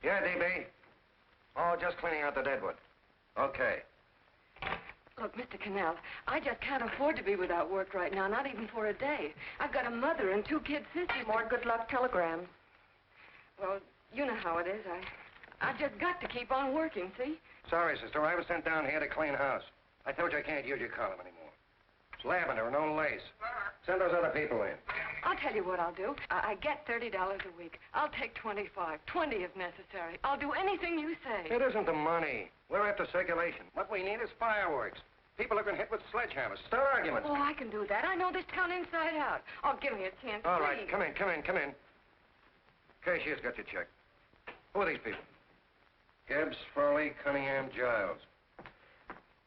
Yeah, DB. Oh, just cleaning out the deadwood. Okay. Look, Mr. Connell, I just can't afford to be without work right now, not even for a day. I've got a mother and 2 kid sisters. More good luck telegrams. Well, you know how it is. I've just got to keep on working, see? Sorry, sister. I was sent down here to clean house. I told you I can't use your column anymore. It's lavender, no lace. Send those other people in. I'll tell you what I'll do. I get $30 a week. I'll take 25, 20 if necessary. I'll do anything you say. It isn't the money. We're after circulation. What we need is fireworks. People have been hit with sledgehammers. Start arguments. Oh, I can do that. I know this town inside out. Oh, give me a chance, All please. right, come in. Cashier's got your check. Who are these people? Gibbs, Furley, Cunningham, Giles.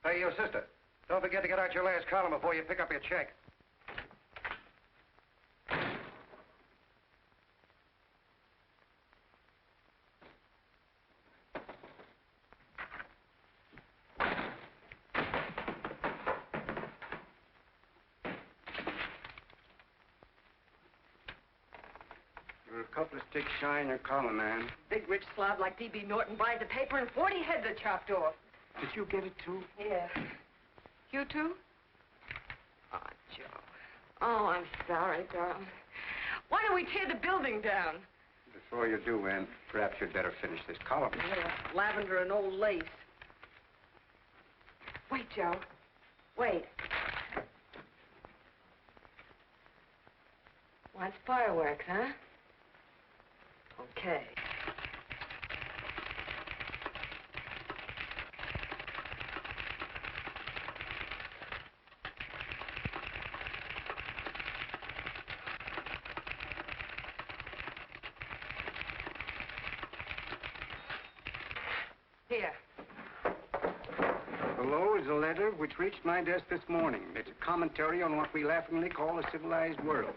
Hey, you sister. Don't forget to get out your last column before you pick up your check. You're a couple of sticks shy in your column, man. Big rich slob like D.B. Norton buys the paper and 40 heads are chopped off. Did you get it, too? Yeah. You too? Oh, Joe. Oh, I'm sorry, darling. Why don't we tear the building down? Before you do, Ann, perhaps you'd better finish this column. Yeah, lavender and old lace. Wait, Joe. Wait. Wants fireworks, huh? Okay. Here. Below is a letter which reached my desk this morning. It's a commentary on what we laughingly call a civilized world.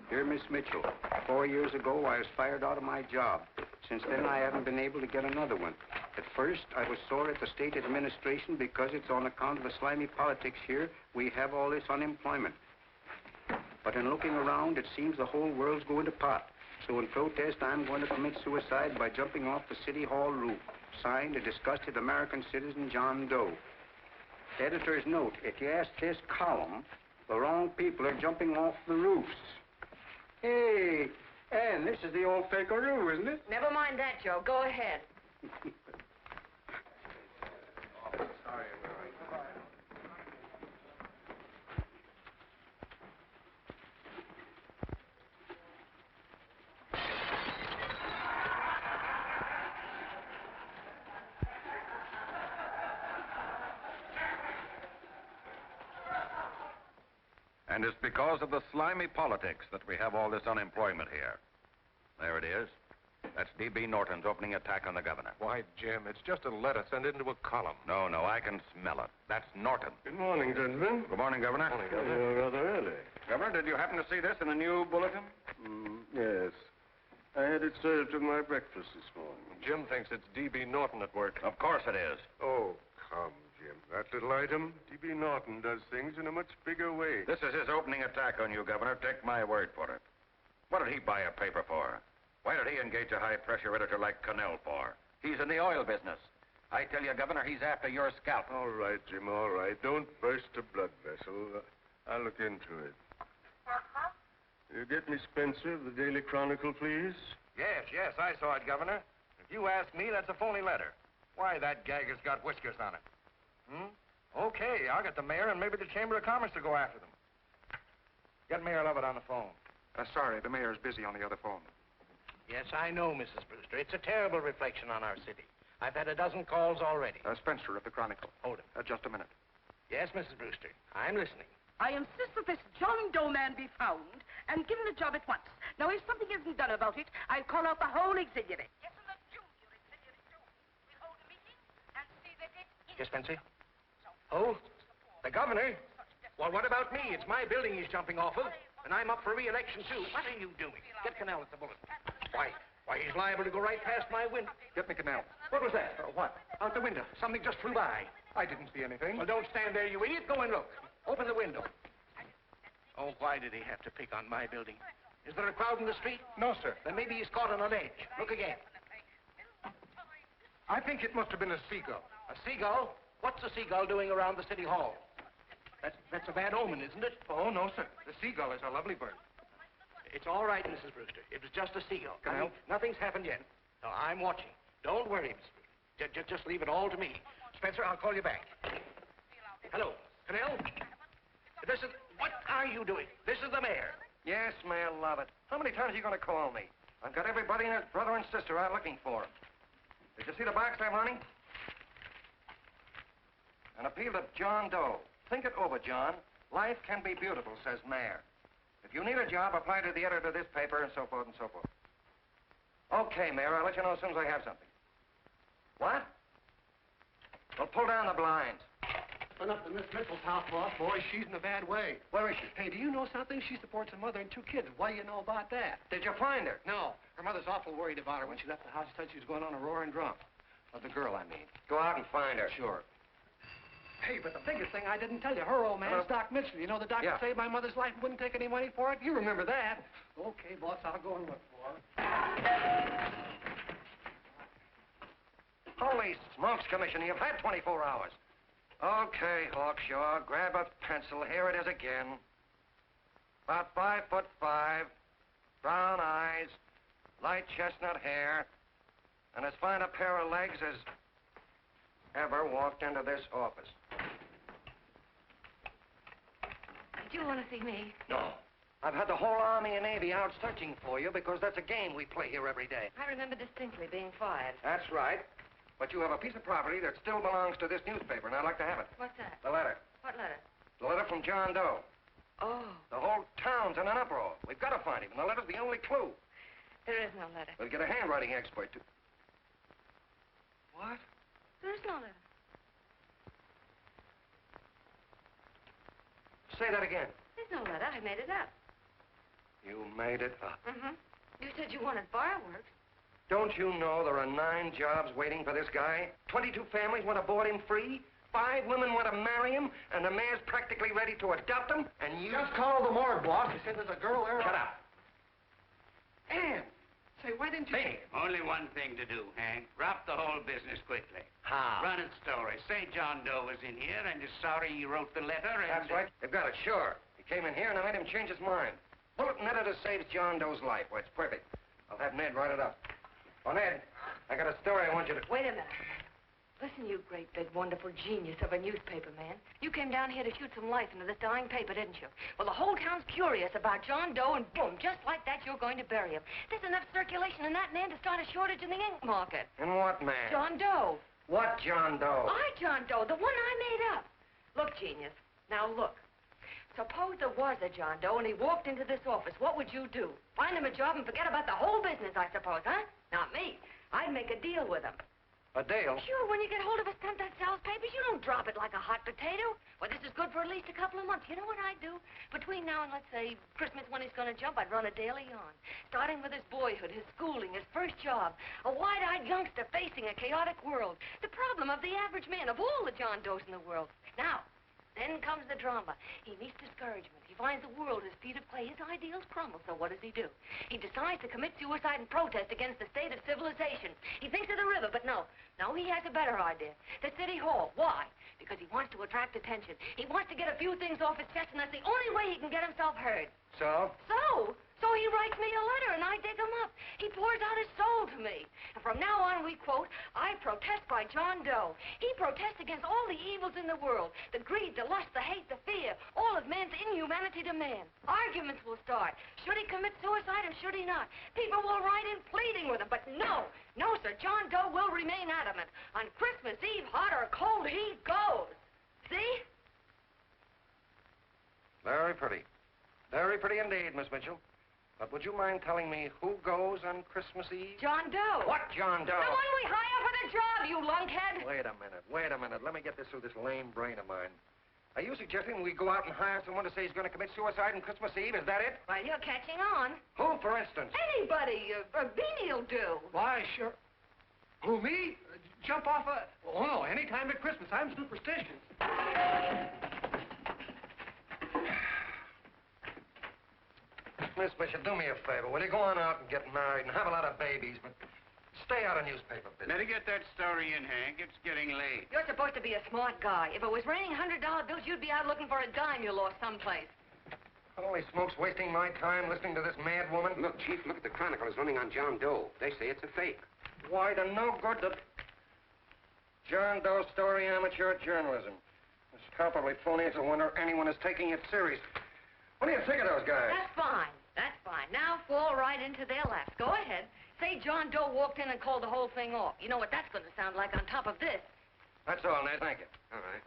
Dear Miss Mitchell, 4 years ago, I was fired out of my job. Since then, I haven't been able to get another one. At first, I was sore at the state administration because it's on account of the slimy politics here we have all this unemployment. But in looking around, it seems the whole world's going to pot. So in protest, I'm going to commit suicide by jumping off the City Hall roof. Signed, a disgusted American citizen, John Doe. Editor's note, if you ask this column, the wrong people are jumping off the roofs. Hey, Ann, this is the old Fakeroo, isn't it? Never mind that, Joe. Go ahead. Sorry. And it's because of the slimy politics that we have all this unemployment here. There it is. That's D.B. Norton's opening attack on the governor. Why, Jim, it's just a letter sent into a column. No, I can smell it. That's Norton. Good morning, gentlemen. Good morning, Governor. Morning, Governor. You're rather early. Governor, did you happen to see this in the new bulletin? Yes. I had it served with my breakfast this morning. Jim thinks it's D.B. Norton at work. Of course it is. Oh, come, Jim. That little item, D.B. Norton does things in a much bigger way. This is his opening attack on you, Governor. Take my word for it. What did he buy a paper for? Why did he engage a high-pressure editor like Connell for? He's in the oil business. I tell you, Governor, he's after your scalp. All right, Jim, all right. Don't burst a blood vessel. I'll look into it. You get me Spencer of the Daily Chronicle, please? Yes, I saw it, Governor. If you ask me, that's a phony letter. Why, that gagger's got whiskers on it. Okay, I'll get the mayor and maybe the Chamber of Commerce to go after them. Get Mayor Lovett on the phone. Sorry, the mayor's busy on the other phone. Yes, I know, Mrs. Brewster. It's a terrible reflection on our city. I've had a dozen calls already. Spencer of the Chronicle. Hold him. Just a minute. Yes, Mrs. Brewster. I'm listening. I insist that this John Doe man be found and given a job at once. Now, if something isn't done about it, I'll call out the whole auxiliary. Yes, and the junior auxiliary, too. We'll hold a meeting and see that it is... Yes, Spencer? Oh, the governor? Well, what about me? It's my building he's jumping off of, and I'm up for re-election, too. What are you doing? Get Connell at the bulletin. Why, he's liable to go right past my window. Get me Connell. What was that? What? Out the window. Something just flew by. I didn't see anything. Well, don't stand there, you idiot. Go and look. Open the window. Oh, why did he have to pick on my building? Is there a crowd in the street? No, sir. Then maybe he's caught on a ledge. Look again. I think it must have been a seagull. A seagull? What's a seagull doing around the city hall? That's a bad omen, isn't it? Oh, no, sir. The seagull is a lovely bird. It's all right, Mrs. Brewster. It was just a seagull. Connell? Nothing's happened yet. No, I'm watching. Don't worry, Mrs. Brewster. Just leave it all to me. Spencer, I'll call you back. Hello, Connell? What are you doing? This is the mayor. Yes, Mayor Lovett. How many times are you going to call me? I've got everybody and his brother and sister out looking for him. Did you see the box I'm running? An appeal to John Doe. Think it over, John. Life can be beautiful, says Mayor. If you need a job, apply to the editor of this paper and so forth and so forth. Okay, Mayor, I'll let you know as soon as I have something. What? Well, pull down the blinds. Went up to Miss Mitchell's house, boss. Boy, she's in a bad way. Where is she? Hey, do you know something? She supports a mother and 2 kids. What do you know about that? Did you find her? No. Her mother's awful worried about her. When she left the house, she said she was going on a roaring drunk. Of the girl, I mean. Go out and find her. Sure. Hey, but the biggest thing I didn't tell you, her old man's Doc Mitchell. You know the doctor saved my mother's life and wouldn't take any money for it? You remember that. Okay, boss, I'll go and look for her. Holy smokes, Commissioner, you've had 24 hours. Okay, Hawkshaw, grab a pencil. Here it is again. About 5'5", brown eyes, light chestnut hair, and as fine a pair of legs as ever walked into this office. Did you want to see me? No. I've had the whole Army and Navy out searching for you because that's a game we play here every day. I remember distinctly being fired. That's right. But you have a piece of property that still belongs to this newspaper, and I'd like to have it. What's that? The letter. What letter? The letter from John Doe. Oh. The whole town's in an uproar. We've got to find him, and the letter's the only clue. There is no letter. We'll get a handwriting expert to... What? There is no letter. Say that again. There's no letter. I made it up. You made it up. Mm-hmm. You said you wanted fireworks. Don't you know there are 9 jobs waiting for this guy? 22 families want to board him free. 5 women want to marry him, and the mayor's practically ready to adopt him, and you... Just call the morgue, boss. They said there's a girl there. Shut up. Ann, say, why didn't you... Hey. Only one thing to do, Hank. Drop the whole business quickly. How? Run its story. Say John Doe was in here and is sorry he wrote the letter and... That's right. They've got it, sure. He came in here, and I made him change his mind. Bulletin editor saves John Doe's life. Well, it's perfect. I'll have Ned write it up. Oh, Ned, I got a story I want you to... Wait a minute. Listen, you great, big, wonderful genius of a newspaper man. You came down here to shoot some life into this dying paper, didn't you? Well, the whole town's curious about John Doe, and boom, just like that, you're going to bury him. There's enough circulation in that man to start a shortage in the ink market. In what man? John Doe. What John Doe? John Doe, the one I made up. Look, genius, now look. Suppose there was a John Doe and he walked into this office. What would you do? Find him a job and forget about the whole business, I suppose, huh? Not me. I'd make a deal with him. A deal? Sure, when you get hold of a stunt that sells papers, you don't drop it like a hot potato. Well, this is good for at least a couple of months. You know what I'd do? Between now and, let's say, Christmas when he's going to jump, I'd run a daily on. Starting with his boyhood, his schooling, his first job. A wide-eyed youngster facing a chaotic world. The problem of the average man, of all the John Does in the world. Now, then comes the drama. He meets discouragement. He finds the world his feet of clay. His ideals crumble, so what does he do? He decides to commit suicide and protest against the state of civilization. He thinks of the river, but no. No, he has a better idea. The city hall. Why? Because he wants to attract attention. He wants to get a few things off his chest, and that's the only way he can get himself heard. So? So he writes me a letter, and I dig him up. He pours out his soul to me. And from now on, we quote, I protest by John Doe. He protests against all the evils in the world. The greed, the lust, the hate, the fear. All of man's inhumanity to man. Arguments will start. Should he commit suicide or should he not? People will write in pleading with him. But no, sir, John Doe will remain adamant. On Christmas Eve, hot or cold, he goes. See? Very pretty. Very pretty indeed, Miss Mitchell. But would you mind telling me who goes on Christmas Eve? John Doe. What John Doe? The one we hire for the job, you lunkhead. Wait a minute. Let me get this through this lame brain of mine. Are you suggesting we go out and hire someone to say he's going to commit suicide on Christmas Eve? Is that it? Well, you're catching on. Who, for instance? Anybody. Beanie'll do. Why, sure. Who, me? Jump off a... Oh, no, any time at Christmas. I'm superstitious. Miss Bishop, do me a favor. Will you go on out and get married and have a lot of babies, but stay out of newspaper business. Better get that story in, Hank. It's getting late. You're supposed to be a smart guy. If it was raining $100 bills, you'd be out looking for a dime you lost someplace. Holy smokes, wasting my time listening to this mad woman. Look, Chief, look at the Chronicle. It's running on John Doe. They say it's a fake. Why, the no good to... John Doe story, amateur journalism. It's palpably phony. It's a wonder anyone is taking it serious. What do you think of those guys? That's fine. That's fine. Now fall right into their laps. Go ahead. Say John Doe walked in and called the whole thing off. You know what that's going to sound like on top of this. That's all, Ned. Thank you. All right.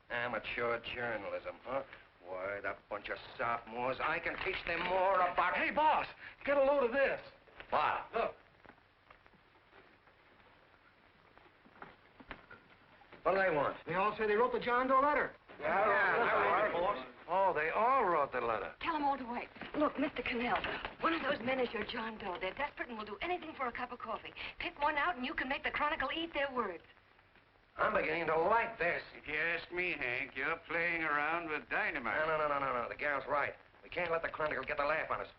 Amateur journalism, huh? Why, that bunch of sophomores, I can teach them more about... Hey, boss, get a load of this. What? Look. What do they want? They all say they wrote the John Doe letter. Yeah, boss. Oh, they all wrote the letter. Tell them all to wait. Look, Mr. Connell, one of those men is your John Doe. They're desperate and will do anything for a cup of coffee. Pick one out and you can make the Chronicle eat their words. I'm beginning to like this. If you ask me, Hank, you're playing around with dynamite. No. The gal's right. We can't let the Chronicle get the laugh on us.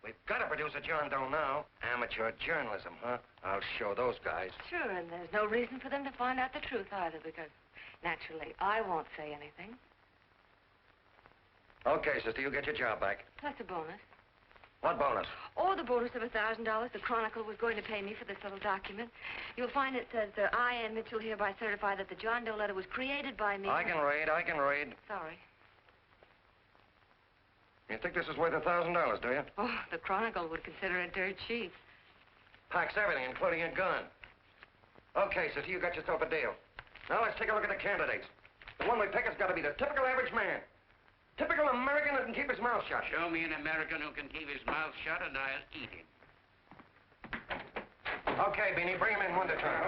We've got to produce a John Doe now. Amateur journalism, huh? I'll show those guys. Sure, and there's no reason for them to find out the truth either, because naturally I won't say anything. Okay, sister, you get your job back. That's a bonus. What bonus? Oh, the bonus of $1,000 the Chronicle was going to pay me for this little document. You'll find it says, I, Ann Mitchell, hereby certify that the John Doe letter was created by me. I can read. Sorry. You think this is worth $1,000, do you? Oh, the Chronicle would consider it dirt cheap. Packs everything, including a gun. Okay, sister, you got yourself a deal. Now let's take a look at the candidates. The one we pick has got to be the typical average man. Typical American that can keep his mouth shut. Show me an American who can keep his mouth shut and I'll eat him. Okay, Beanie, bring him in one at a time.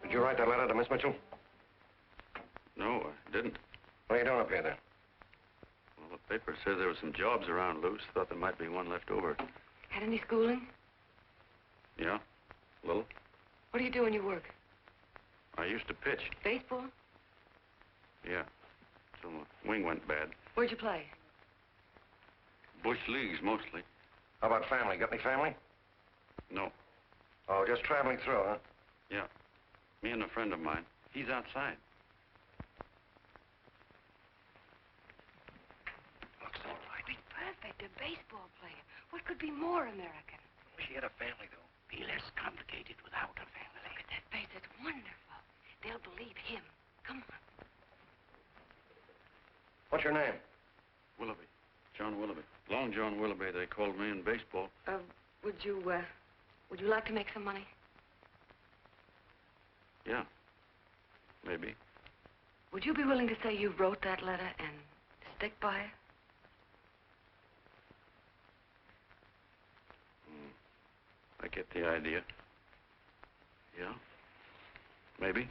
Did you write that letter to Miss Mitchell? No, I didn't. What are you doing up here, then? Well, the paper said there were some jobs around loose. Thought there might be one left over. Had any schooling? Yeah, a little. What do you do when you work? I used to pitch. Baseball? Yeah, till the wing went bad. Where'd you play? Bush leagues, mostly. How about family? Got any family? No. Oh, just traveling through, huh? Yeah. Me and a friend of mine. He's outside. Looks all right. Be perfect, a baseball player. What could be more American? She had a family, though. Be less complicated without a family. Look at that face. It's wonderful. They'll believe him. Come on. What's your name? Willoughby. John Willoughby. Long John Willoughby, they called me in baseball. Would you like to make some money? Yeah. Maybe. Would you be willing to say you wrote that letter and stick by it? I get the idea. Yeah. Maybe.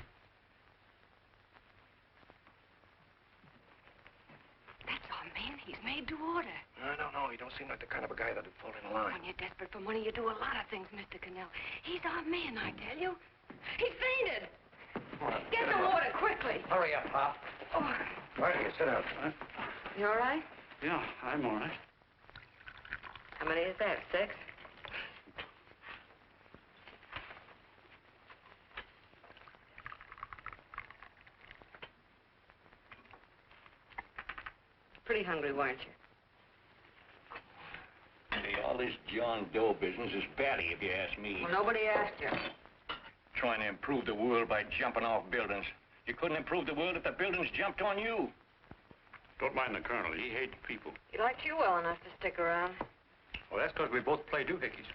That's our man. He's made to order. I don't know. He don't seem like the kind of a guy that'd fall in line. When you're desperate for money, you do a lot of things, Mr. Connell. He's our man, I tell you. He fainted. Get the water, quickly. Hurry up, Pop. Oh. Right here, sit down. Huh? You all right? Yeah, I'm all right. How many is that, 6? Pretty hungry, weren't you? this John Doe business is batty, if you ask me. Well, nobody asked you. Trying to improve the world by jumping off buildings. You couldn't improve the world if the buildings jumped on you. Don't mind the colonel. He hates people. He liked you well enough to stick around. Well, that's because we both play doohickeys.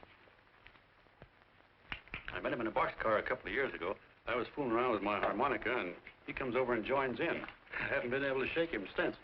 I met him in a boxcar a couple of years ago. I was fooling around with my harmonica, and he comes over and joins in. I haven't been able to shake him since.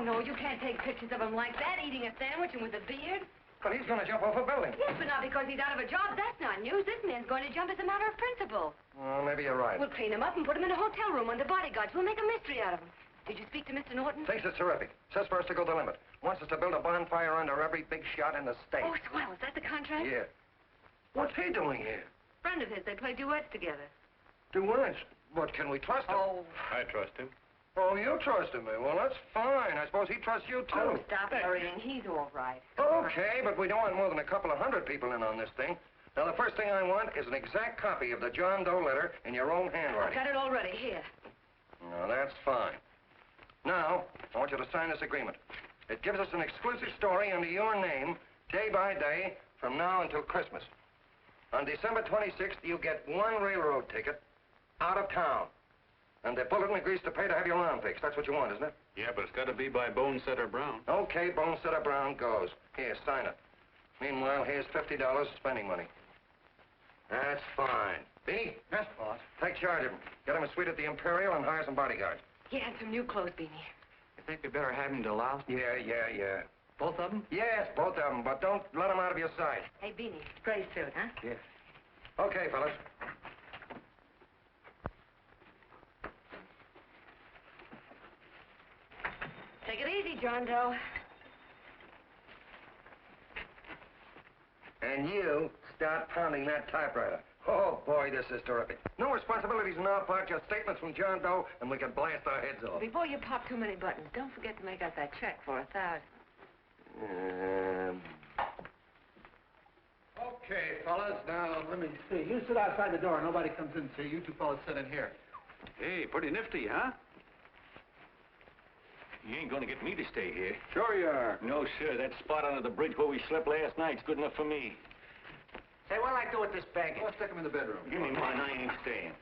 No, you can't take pictures of him like that, eating a sandwich and with a beard. But he's going to jump off a building. Yes, but not because he's out of a job. That's not news. This man's going to jump as a matter of principle. Well, maybe you're right. We'll clean him up and put him in a hotel room under bodyguards. We'll make a mystery out of him. Did you speak to Mr. Norton? Thinks it's terrific. Says for us to go the limit. Wants us to build a bonfire under every big shot in the state. Oh, swell. Is that the contract? Yeah. What's he doing here? Friend of his. They play duets together. Duets? But can we trust him? Oh. I trust him. Oh, you trust him, eh? Well, that's fine. I suppose he trusts you, too. Oh, stop worrying. He's all right. Okay, but we don't want more than a couple of hundred people in on this thing. Now, the first thing I want is an exact copy of the John Doe letter in your own handwriting. I've got it already. Here. No, that's fine. Now, I want you to sign this agreement. It gives us an exclusive story under your name, day by day, from now until Christmas. On December 26th, you get one railroad ticket out of town. And the bulletin agrees to pay to have your lawn fixed. That's what you want, isn't it? Yeah, but it's got to be by Bonesetter Brown. Okay, Bonesetter Brown goes. Here, sign it. Meanwhile, here's $50 spending money. That's fine. Beanie? Yes, boss. Take charge of him. Get him a suite at the Imperial and hire some bodyguards. Yeah, and some new clothes, Beanie. You think we better have him deloused? Yeah. Both of them? Yes, both of them, but don't let them out of your sight. Hey, Beanie, gray suit, huh? Yes. Okay, fellas. Take it easy, John Doe. And you start pounding that typewriter. Oh, boy, this is terrific. No responsibilities on our part, just statements from John Doe, and we can blast our heads off. Before you pop too many buttons, don't forget to make out that check for $1,000. Okay, fellas, now, let me see. You sit outside the door. Nobody comes in, see? You two fellas sit in here. Hey, pretty nifty, huh? You ain't gonna get me to stay here. Sure you are. No, sir. That spot under the bridge where we slept last night's good enough for me. Say, what'll I do with this baggage? Let's stick him in the bedroom. Give me mine. I ain't staying.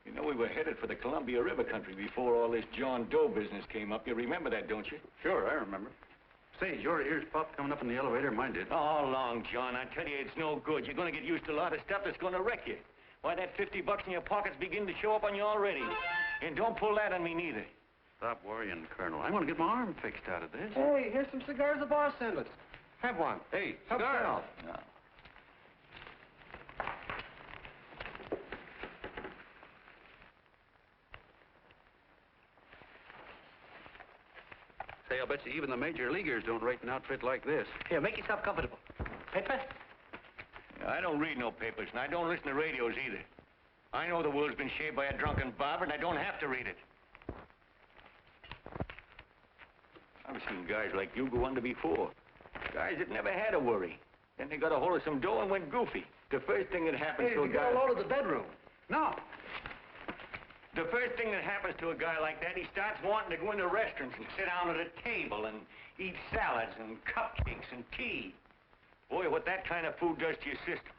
You know, we were headed for the Columbia River country before all this John Doe business came up. You remember that, don't you? Sure, I remember. Say, your ears popped coming up in the elevator. Mine did. All along, John. I tell you, it's no good. You're gonna get used to a lot of stuff that's gonna wreck you. Why, that $50 in your pocket's beginning to show up on you already. And don't pull that on me, neither. Stop worrying, Colonel. I'm going to get my arm fixed out of this. Hey, here's some cigars the boss sent us. Have one. Hey, Help cigars. yourself. No. Say, I'll bet you even the major leaguers don't rate an outfit like this. Here, make yourself comfortable. Paper? I don't read no papers, and I don't listen to radios either. I know the world's been shaped by a drunken barber, and I don't have to read it. I've seen guys like you go under before. Guys that never had a worry. Then they got a hold of some dough and went goofy. The first thing that happens to a guy... Get a load of the bedroom. No. The first thing that happens to a guy like that, he starts wanting to go into restaurants and sit down at a table and eat salads and cupcakes and tea. Boy, what that kind of food does to your system.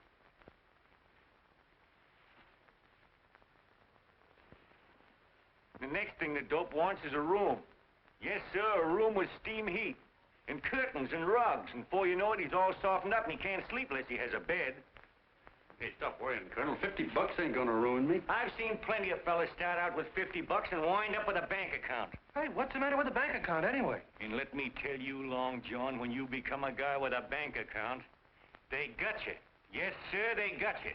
The next thing the dope wants is a room. Yes, sir, a room with steam heat, and curtains and rugs, and before you know it, he's all softened up and he can't sleep unless he has a bed. Hey, stop worrying, Colonel. $50 ain't gonna ruin me. I've seen plenty of fellas start out with $50 and wind up with a bank account. Hey, what's the matter with the bank account, anyway? And let me tell you, Long John, when you become a guy with a bank account, they got you. Yes, sir, they got you.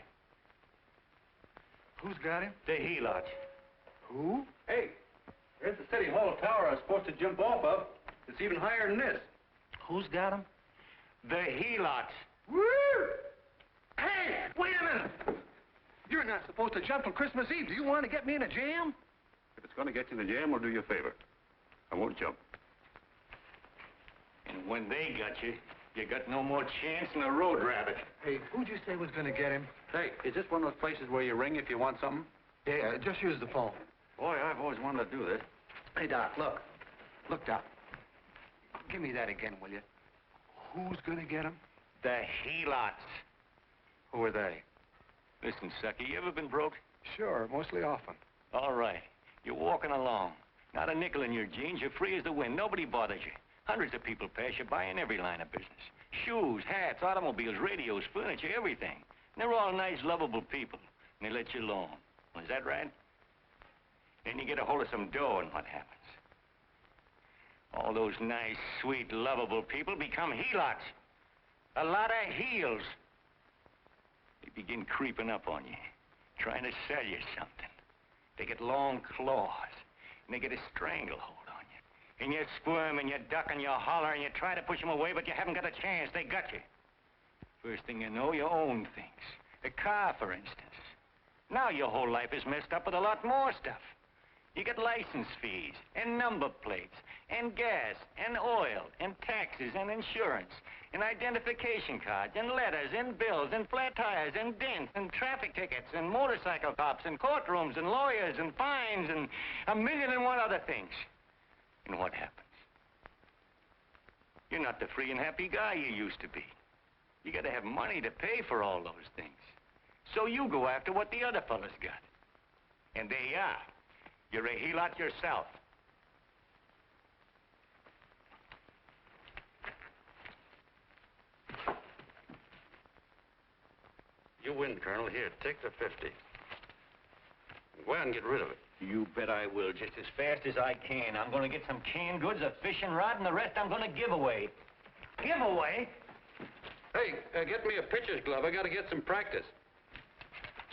Who's got him? The helots. Who? Hey, there's the City Hall tower I was supposed to jump off of. It's even higher than this. Who's got him? The helots. Woo! Hey, wait a minute! You're not supposed to jump on Christmas Eve. Do you want to get me in a jam? If it's going to get you in the jam, we'll do you a favor. I won't jump. And when they got you, you got no more chance than a road rabbit. Hey, who'd you say was going to get him? Hey, is this one of those places where you ring if you want something? Yeah, just use the phone. Boy, I've always wanted to do this. Hey, Doc, look. Look, Doc. Give me that again, will you? Who's going to get him? The helots. Who are they? Listen, sucker, you ever been broke? Sure, mostly often. All right. You're walking along. Not a nickel in your jeans. You're free as the wind. Nobody bothers you. Hundreds of people pass you by in every line of business. Shoes, hats, automobiles, radios, furniture, everything. And they're all nice, lovable people. And they let you alone. Well, is that right? Then you get a hold of some dough, and what happens? All those nice, sweet, lovable people become helots. A lot of heels. They begin creeping up on you, trying to sell you something. They get long claws, and they get a stranglehold on you. And you squirm, and you duck, and you holler, and you try to push them away, but you haven't got a chance. They got you. First thing you know, you own things. A car, for instance. Now your whole life is messed up with a lot more stuff. You get license fees, and number plates, and gas, and oil, and taxes, and insurance, and identification cards, and letters, and bills, and flat tires, and dents, and traffic tickets, and motorcycle cops, and courtrooms, and lawyers, and fines, and 1,000,001 other things. And what happens? You're not the free and happy guy you used to be. You gotta have money to pay for all those things. So you go after what the other fellas got. And there you are. You're a helot yourself. You win, Colonel. Here, take the 50. Go ahead and get rid of it. You bet I will, just as fast as I can. I'm gonna get some canned goods, a fishing rod, and the rest I'm gonna give away. Give away? Hey, get me a pitcher's glove. I gotta get some practice.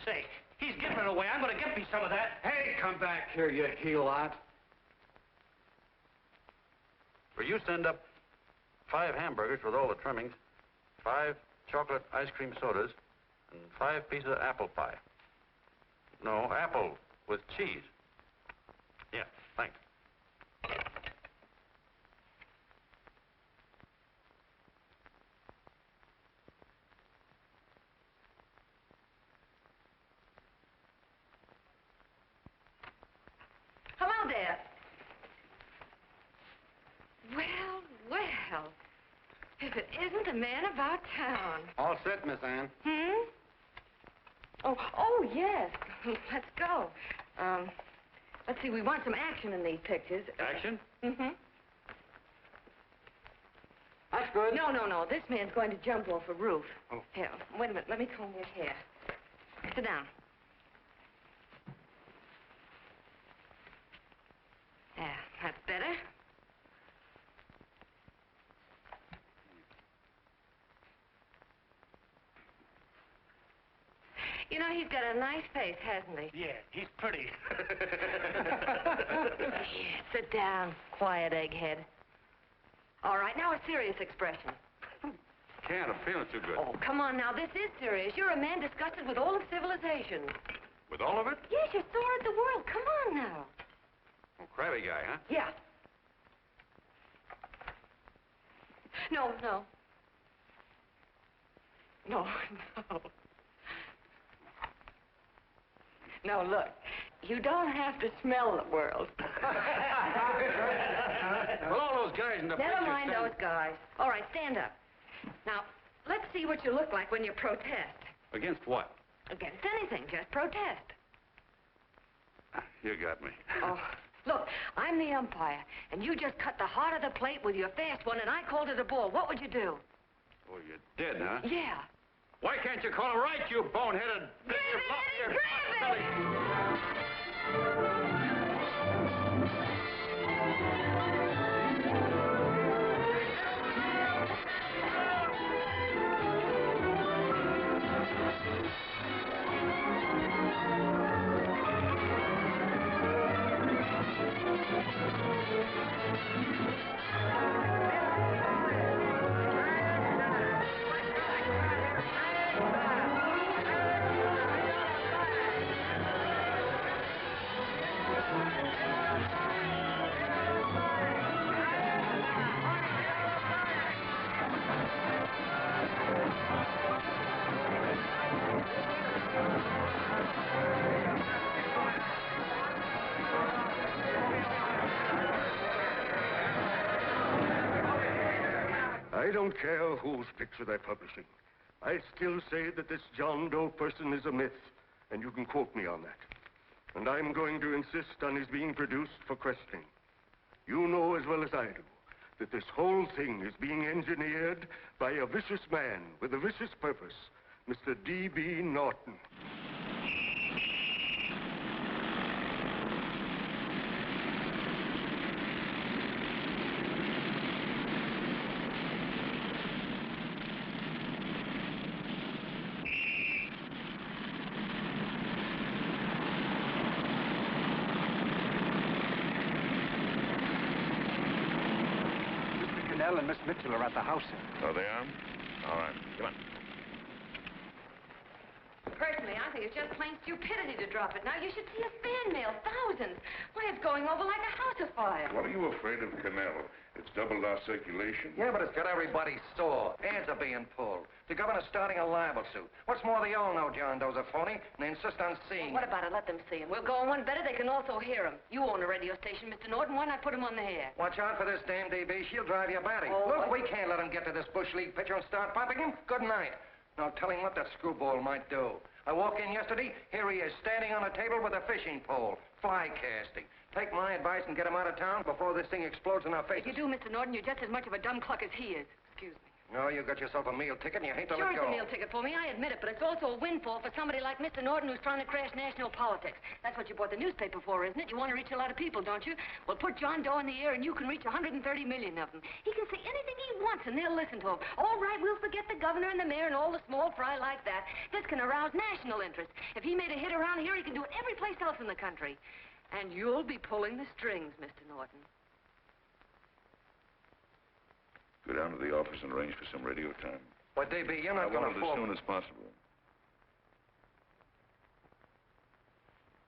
Say, he's giving it away. I'm gonna get me some of that. Hey, come back here, you helot. For you send up 5 hamburgers with all the trimmings, 5 chocolate ice cream sodas, and 5 pieces of apple pie. No, apple with cheese. Yeah, thanks. Hello there. Well, well. If it isn't the man about town. All set, Miss Ann. Hmm? Oh, yes. Let's go. Let's see, we want some action in these pictures. Action? Mm-hmm. That's good. No. This man's going to jump off a roof. Oh. Here, wait a minute. Let me comb your hair. Sit down. Yeah, that's better. You know, he's got a nice face, hasn't he? Yeah, he's pretty. Sit down, quiet egghead. All right, now a serious expression. Can't. I'm feeling too good. Oh, come on now, this is serious. You're a man disgusted with all of civilization. With all of it? Yes, you're sore at the world. Come on now. Oh, crabby guy, huh? Yeah. No. No, look. You don't have to smell the world. Well, all those guys in the Never picture mind stand- those guys. All right, stand up. Now, let's see what you look like when you protest. Against what? Against anything, just protest. You got me. Oh, look, I'm the umpire, and you just cut the heart of the plate with your fast one, and I called it a ball. What would you do? Oh, you did, huh? Yeah. Why can't you call it right, you boneheaded... Grab it! I don't care whose picture they're publishing. I still say that this John Doe person is a myth, and you can quote me on that. And I'm going to insist on his being produced for questioning. You know as well as I do that this whole thing is being engineered by a vicious man with a vicious purpose, Mr. D.B. Norton. Connell and Miss Mitchell are at the house, sir. Oh, they are? All right. Come on. Personally, I think it's just plain stupidity to drop it. Now, you should see a fan mail, thousands. Why, it's going over like a house afire. What are you afraid of, Connell? It's doubled our circulation. Yeah, but it's got everybody sore. Ads are being pulled. The governor's starting a libel suit. What's more, they all know John Doe's a phony, and they insist on seeing Well, what about it? Let them see him. We'll go on one better. They can also hear him. You own a radio station, Mr. Norton. Why not put him on the air? Watch out for this dame DB. She'll drive you batty. Oh, Look, we can't let him get to this Bush League pitcher and start pumping him. Good night. Now, tell him what that screwball might do. I walked in yesterday. Here he is, standing on a table with a fishing pole. Fly casting. Take my advice and get him out of town before this thing explodes in our faces. If you do, Mr. Norton, you're just as much of a dumb cluck as he is. Excuse me. No, you got yourself a meal ticket and you hate to Sure, let it's go. a meal ticket for me, I admit it, but it's also a windfall for somebody like Mr. Norton who's trying to crash national politics. That's what you bought the newspaper for, isn't it? You want to reach a lot of people, don't you? Well, put John Doe in the air and you can reach 130 million of them. He can say anything he wants and they'll listen to him. All right, we'll forget the governor and the mayor and all the small fry like that. This can arouse national interest. If he made a hit around here, he can do it every place else in the country. And you'll be pulling the strings, Mr. Norton. Go down to the office and arrange for some radio time. But, DB, you're not I going want to it fall... as soon as possible.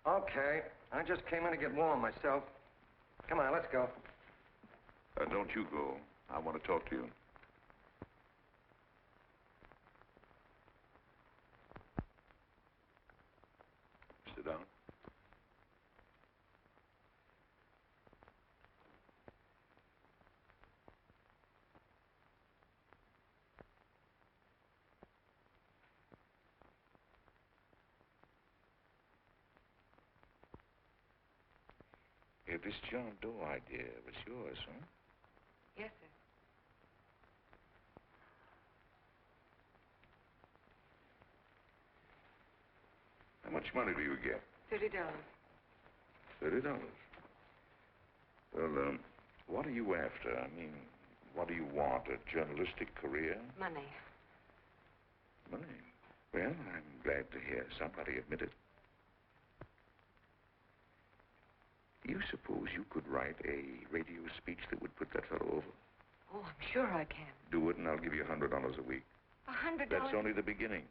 Okay. I just came in to get warm myself. Come on, let's go. Don't you go. I want to talk to you. Sit down. Hey, this John Doe idea was yours, huh? Yes, sir. How much money do you get? $30. $30. Well, what are you after? I mean, what do you want? A journalistic career? Money. Money? Well, I'm glad to hear somebody admit it. Do you suppose you could write a radio speech that would put that fellow over? Oh, I'm sure I can. Do it, and I'll give you $100 a week. $100? That's only the beginning.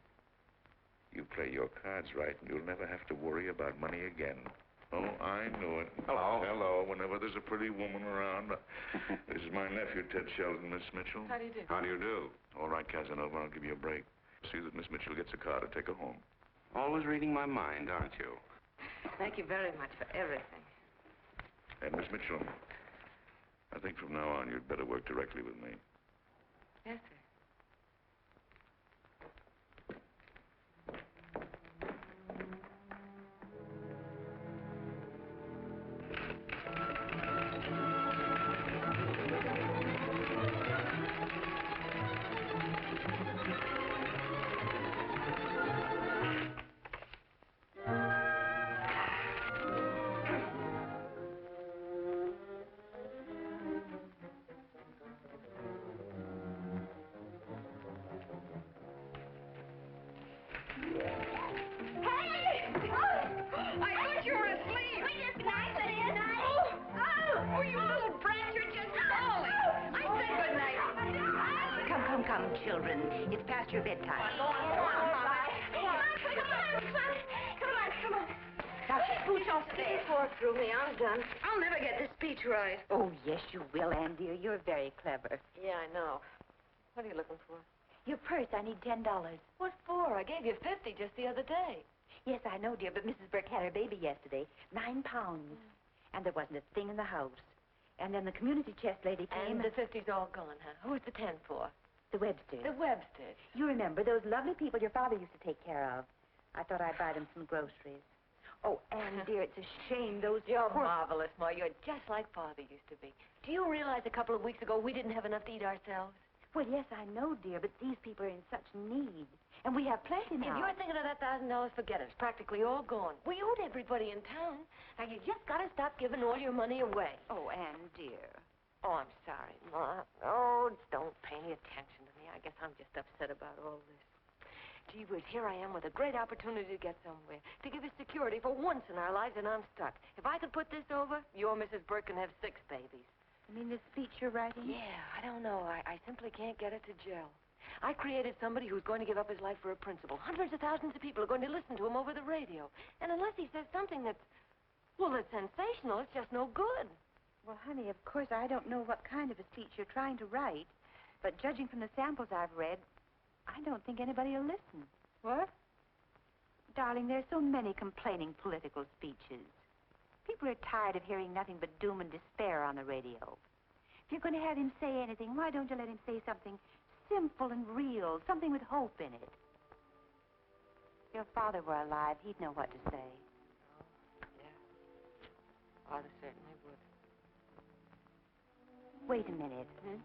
You play your cards right, and you'll never have to worry about money again. Oh, I know it. Hello. Hello. Whenever there's a pretty woman around. This is my nephew, Ted Sheldon, Miss Mitchell. How do you do? How do you do? All right, Casanova, I'll give you a break. See that Miss Mitchell gets a car to take her home. Always reading my mind, aren't you? Thank you very much for everything. And Miss Mitchell, I think from now on you'd better work directly with me. Yes, sir. Come, children. It's past your bedtime. Come on. Now, scooch off the bed. Pour through me. I'm done. I'll never get this speech right. Oh, yes, you will, Ann, dear. You're very clever. Yeah, I know. What are you looking for? Your purse, I need $10. What for? I gave you 50 just the other day. Yes, I know, dear, but Mrs. Burke had her baby yesterday. 9 pounds. And there wasn't a thing in the house. And then the community chest lady came. And the 50's all gone, huh? Who's the 10 for? The Websters. The Websters. You remember those lovely people your father used to take care of. I thought I'd buy them some groceries. Oh, Anne, dear, it's a shame those... You're marvelous, Ma. You're just like Father used to be. Do you realize a couple of weeks ago we didn't have enough to eat ourselves? Well, yes, I know, dear, but these people are in such need. And we have plenty now. If you're thinking of that $1,000, forget it. It's practically all gone. We owed everybody in town. Now, you just got to stop giving all your money away. Oh, Anne, dear. Oh, I'm sorry, Ma. Oh, don't pay any attention to me. I guess I'm just upset about all this. Gee whiz, here I am with a great opportunity to get somewhere, to give us security for once in our lives, and I'm stuck. If I could put this over, your Mrs. Burke can have 6 babies. You mean this speech you're writing? Yeah, I don't know. I simply can't get it to gel. I created somebody who's going to give up his life for a principle. Hundreds of thousands of people are going to listen to him over the radio. And unless he says something that's, well, that's sensational, it's just no good. Well, honey, of course, I don't know what kind of a speech you're trying to write, but judging from the samples I've read, I don't think anybody will listen. What? Darling, there's so many complaining political speeches. People are tired of hearing nothing but doom and despair on the radio. If you're going to have him say anything, why don't you let him say something simple and real, something with hope in it? If your father were alive, he'd know what to say. Oh, yeah. Father certainly would. Wait a minute. Hmm?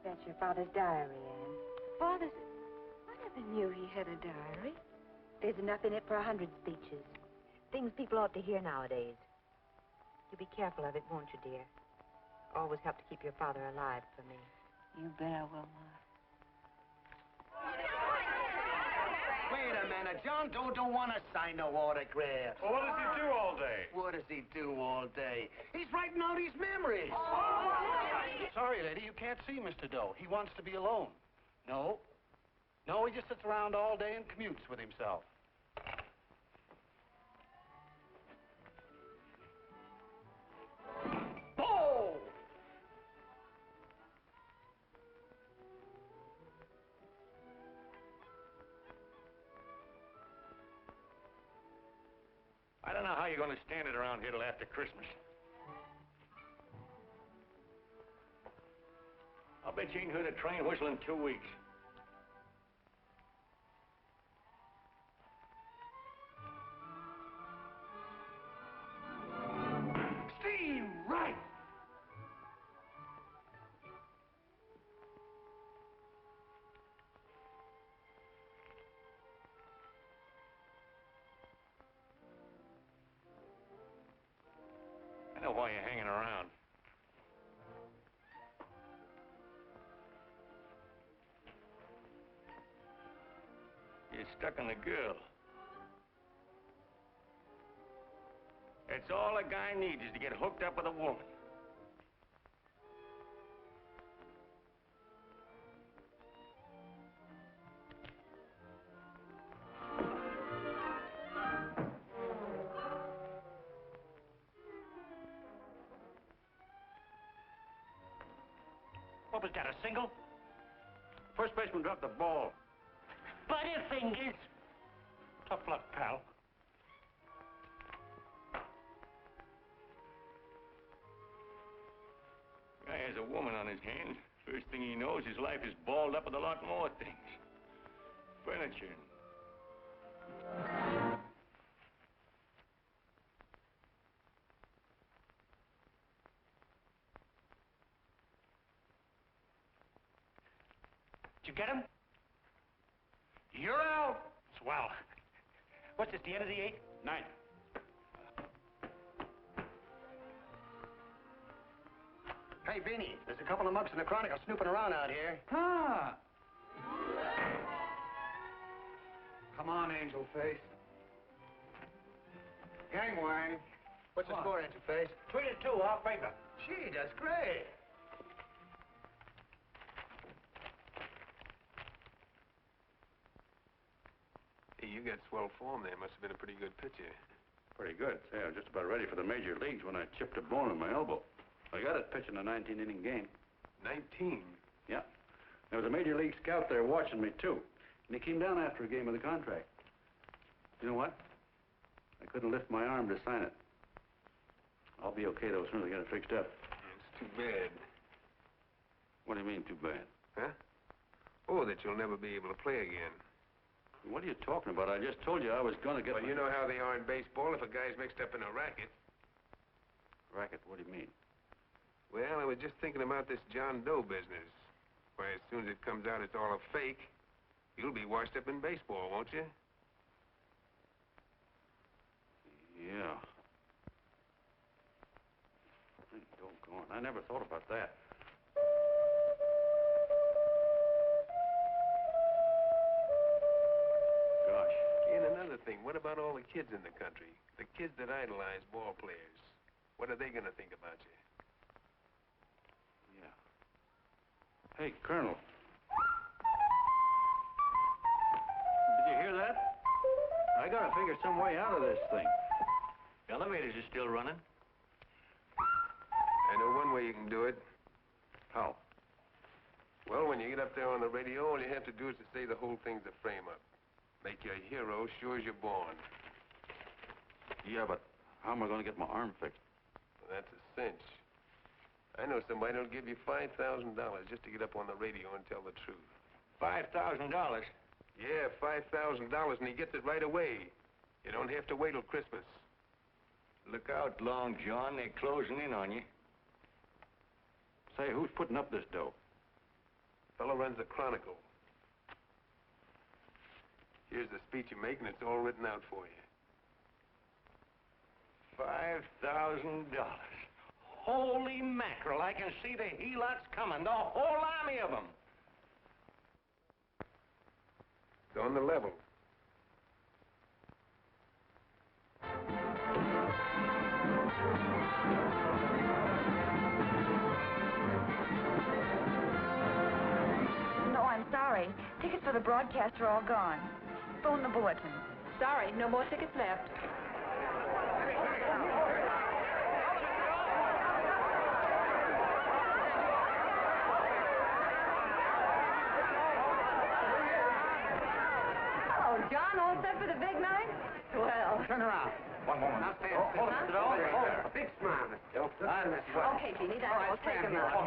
That's your father's diary, Anne. Father's... I never knew he had a diary. There's enough in it for 100 speeches. Things people ought to hear nowadays. You be careful of it, won't you, dear? Always help to keep your father alive for me. You bet I will, Ma. Wait a minute. John Doe don't want to sign no autograph. Well, what does he do all day? What does he do all day? He's writing out his memories. Sorry, lady, you can't see Mr. Doe. He wants to be alone. No, he just sits around all day and commutes with himself. Oh! I don't know how you're going to stand it around here till after Christmas. I'll bet you ain't heard a train whistle in 2 weeks. Steve, right! I know why you're hanging around. You're stuck on the girl. That's all a guy needs is to get hooked up with a woman. What was that, a single? First baseman dropped the ball. Butterfingers! Tough luck, pal. Guy has a woman on his hands. First thing he knows, his life is balled up with a lot more things. Furniture. Did you get him? You're out. Swell. What's this, the end of the 8th? 9th. Hey, Beanie, there's a couple of mugs in the Chronicle snooping around out here. Ah. Come on, Angel Face. Gangway. What's the score, Angel Face? 3-2, our favor. Gee, that's great. Hey, you got swell form there. Must have been a pretty good pitcher. Pretty good. Say, I was just about ready for the major leagues when I chipped a bone in my elbow. I got it pitching a 19-inning game. 19? Yeah. There was a major league scout there watching me, too. And he came down after a game of the contract. You know what? I couldn't lift my arm to sign it. I'll be okay, though, as soon as I get it fixed up. It's too bad. What do you mean, too bad? Huh? Oh, that you'll never be able to play again. What are you talking about? I just told you I was going to get... Well, you know how they are in baseball if a guy's mixed up in a racket. Racket? What do you mean? Well, I was just thinking about this John Doe business. Why, as soon as it comes out it's all a fake, you'll be washed up in baseball, won't you? Yeah. Doggone, I never thought about that. Gosh. And another thing, what about all the kids in the country? The kids that idolize ball players. What are they going to think about you? Yeah. Hey, Colonel. Did you hear that? I gotta figure some way out of this thing. Elevators are still running. I know one way you can do it. How? Well, when you get up there on the radio, all you have to do is to say the whole thing's a frame-up. Make you a hero sure as you're born. Yeah, but how am I going to get my arm fixed? Well, that's a cinch. I know somebody who'll give you $5,000 just to get up on the radio and tell the truth. $5,000? Yeah, $5,000, and he gets it right away. You don't have to wait till Christmas. Look out, Long John. They're closing in on you. Say, who's putting up this dough? Fellow runs the Chronicle. Here's the speech you make, and it's all written out for you. $5,000. Holy mackerel, I can see the helots coming, the whole army of them. It's on the level. No, I'm sorry. Tickets for the broadcast are all gone. Phone the bulletin. Sorry, no more tickets left. John, all set for the big night? Well. Turn around. One moment. Now stand. Hold it, a big smile, Miss Joe. Okay, Jeannie, that's all. Take him out.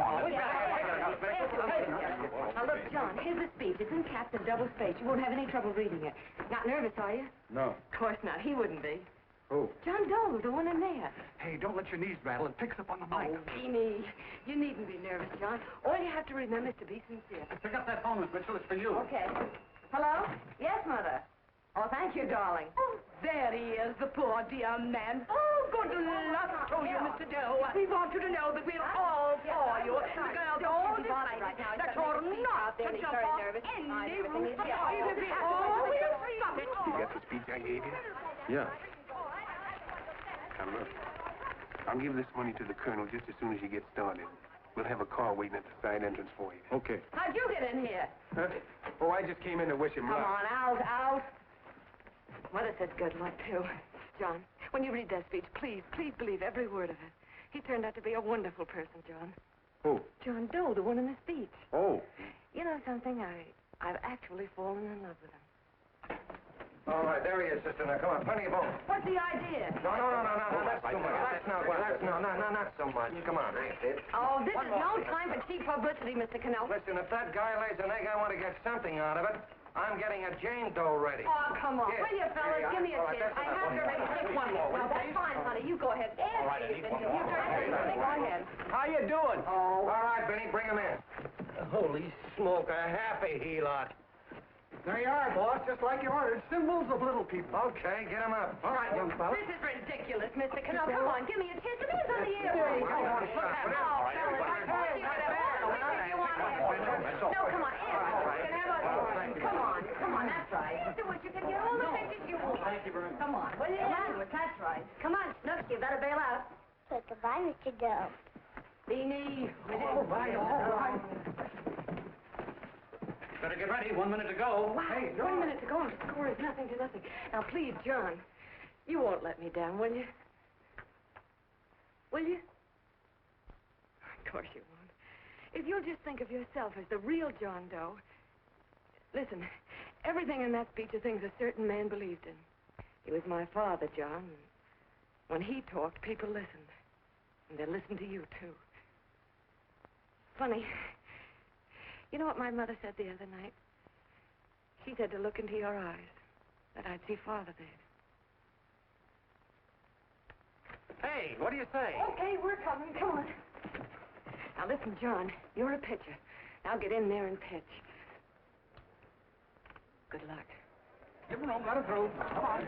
Now, look, John, here's the speech. It's in caps and double-spaced. You won't have any trouble reading it. Not nervous, are you? No. Of course not. He wouldn't be. Who? John Doe, the one in there. Hey, don't let your knees rattle. It picks up on the mic. Oh, Jeannie, you needn't be nervous, John. All you have to remember is to be sincere. Pick up that phone, Miss Mitchell. It's for you. Okay. Hello? Yes, Mother. Oh, thank you, darling. Oh, there he is, the poor dear man. Oh, good luck to you, Mr. Doe. We want you to know that we're all for you. The girls all decided that you're not to jump off any roof at all. Oh, we'll stop it. You got the speech I gave you? Yeah. Now, look. I'll give this money to the colonel just as soon as you get started. We'll have a car waiting at the side entrance for you. Okay. How'd you get in here? Huh? Oh, I just came in to wish him Come luck. on, out. Mother said good luck, too. John, when you read that speech, please believe every word of it. He turned out to be a wonderful person, John. Who? John Doe, the one in the speech. Oh. You know something? I've actually fallen in love with him. All right, there he is, sister. Now, come on, plenty of room. What's the idea? No, that's too much. That's not so much. Come on. Oh, this is no time for cheap publicity, Mr. Connell. Listen, if that guy lays an egg, I want to get something out of it. I'm getting a Jane Doe ready. Oh, come on. Here. Will you, fellas? Here you Give me a are. All right, chance. that's I enough. have to make just one more. No, that's fine, honey. You go ahead. All right, I need one more. Go ahead. How you doing? Oh. All right, Benny, bring him in. Holy smoke, a happy helot. There you are, boss, just like you ordered. Symbols of little people. Okay, get him up. All right, young fella. This is ridiculous, Mr. Connell. Come on, give me a chance. It is on the air. Come on, Oh, fellas, I told you to No, come on, Come on, that's right. Do what you can get all the pictures you want. Thank you very much. Come on, will you? That's right. Come on, Snooks, you better bail out. So goodbye, Mr. Doe. Beanie. All right. Better get ready. 1 minute to go. Wow, Hey, 1 minute to go. The score is nothing to nothing. Now, please, John, You won't let me down, will you? Will you? Of course you won't. If you'll just think of yourself as the real John Doe. Listen, everything in that speech are things a certain man believed in. He was my father, John. When he talked, people listened. And they listened to you, too. Funny. You know what my mother said the other night? She said to look into your eyes, that I'd see Father there. Hey, what do you say? Okay, we're coming. Come on. Now, listen, John, you're a pitcher. Now get in there and pitch. Good luck. Give him room, let him through. Come on.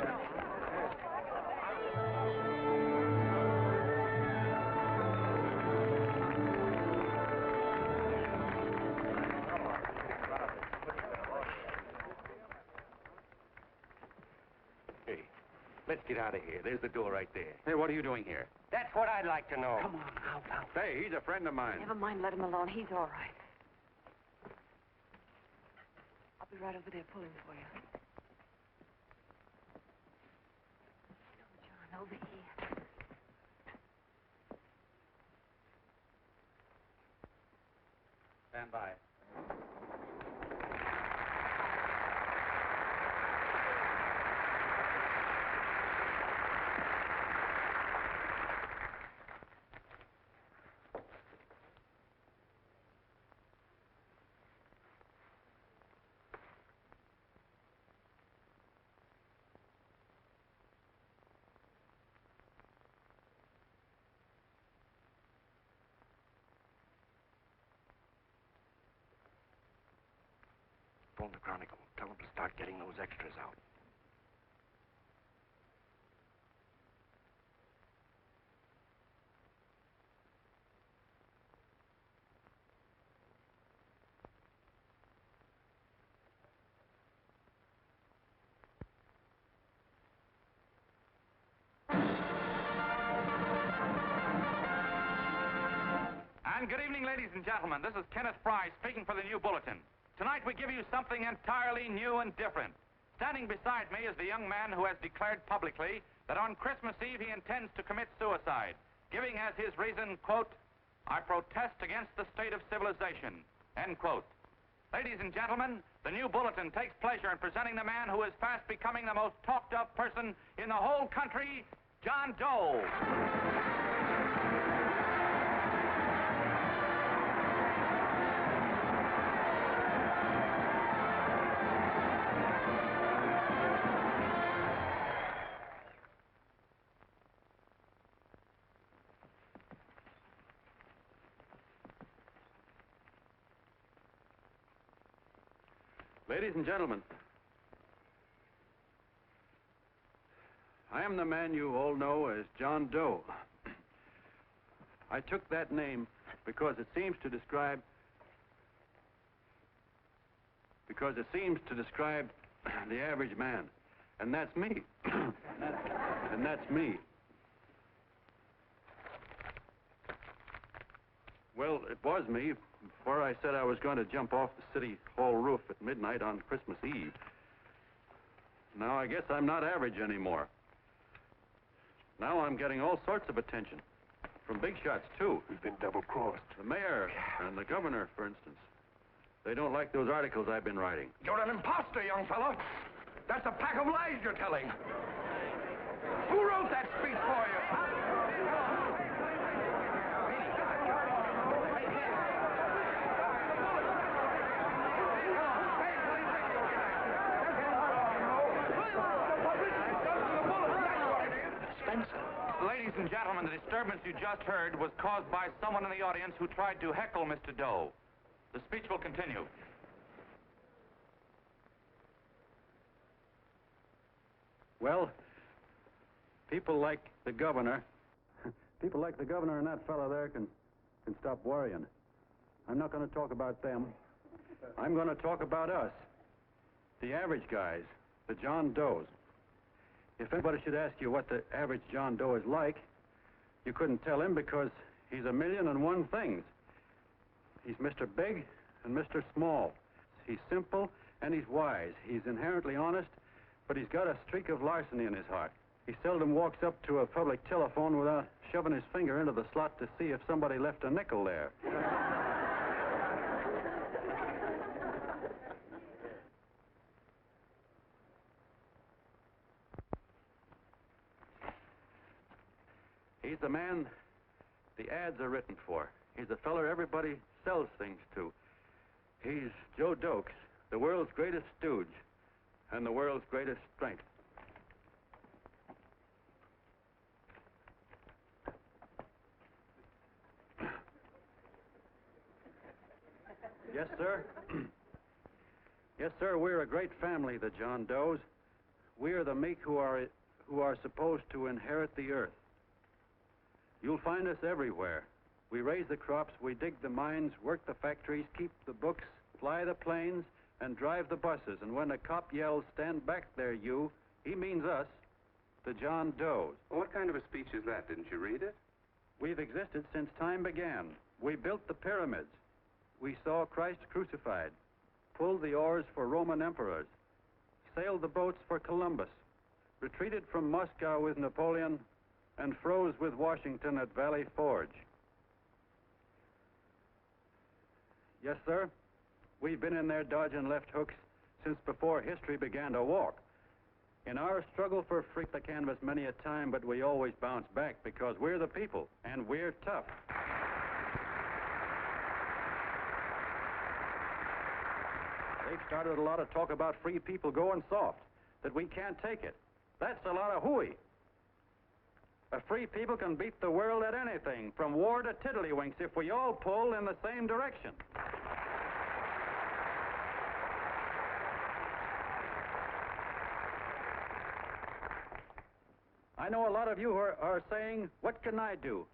Hey, let's get out of here. There's the door right there. Hey, what are you doing here? That's what I'd like to know. Come on, out. Hey, he's a friend of mine. Never mind, let him alone. He's all right. I'll be right over there pulling for you. No, John, over here. Stand by. Phone the Chronicle. Tell them to start getting those extras out. And good evening, ladies and gentlemen. This is Kenneth Fry speaking for the New Bulletin. Tonight we give you something entirely new and different. Standing beside me is the young man who has declared publicly that on Christmas Eve he intends to commit suicide, giving as his reason, quote, "I protest against the state of civilization," end quote. Ladies and gentlemen, the New Bulletin takes pleasure in presenting the man who is fast becoming the most talked-of person in the whole country, John Doe. Ladies and gentlemen, I am the man you all know as John Doe. I took that name because it seems to describe the average man. And that's me. and that's me. Well, it was me before I said I was going to jump off the city hall roof at midnight on Christmas Eve. Now I guess I'm not average anymore. Now I'm getting all sorts of attention. From big shots, too. We've been double-crossed. The mayor and the governor, for instance. They don't like those articles I've been writing. You're an imposter, young fellow. That's a pack of lies you're telling. Who wrote that speech for you? Ladies and gentlemen, the disturbance you just heard was caused by someone in the audience who tried to heckle Mr. Doe. The speech will continue. Well, people like the governor and that fellow there can stop worrying. I'm not going to talk about them. I'm going to talk about us, the average guys, the John Does. If anybody should ask you what the average John Doe is like, you couldn't tell him because he's 1,000,001 things. He's Mr. Big and Mr. Small. He's simple and he's wise. He's inherently honest, but he's got a streak of larceny in his heart. He seldom walks up to a public telephone without shoving his finger into the slot to see if somebody left a nickel there. He's the man the ads are written for. He's the feller everybody sells things to. He's Joe Dokes, the world's greatest stooge and the world's greatest strength. Yes, sir. Yes, sir, we're a great family, the John Does. We are the meek who are supposed to inherit the earth. You'll find us everywhere. We raise the crops, we dig the mines, work the factories, keep the books, fly the planes, and drive the buses. And when a cop yells, "Stand back there, you," he means us, the John Does. Well, what kind of a speech is that? Didn't you read it? We've existed since time began. We built the pyramids. We saw Christ crucified, pulled the oars for Roman emperors, sailed the boats for Columbus, retreated from Moscow with Napoleon, and froze with Washington at Valley Forge. Yes, sir. We've been in there dodging left hooks since before history began to walk. In our struggle for freedom, the canvas many a time, but we always bounce back because we're the people, and we're tough. They've started a lot of talk about free people going soft, that we can't take it. That's a lot of hooey. A free people can beat the world at anything, from war to tiddlywinks, if we all pull in the same direction. I know a lot of you are saying, "What can I do?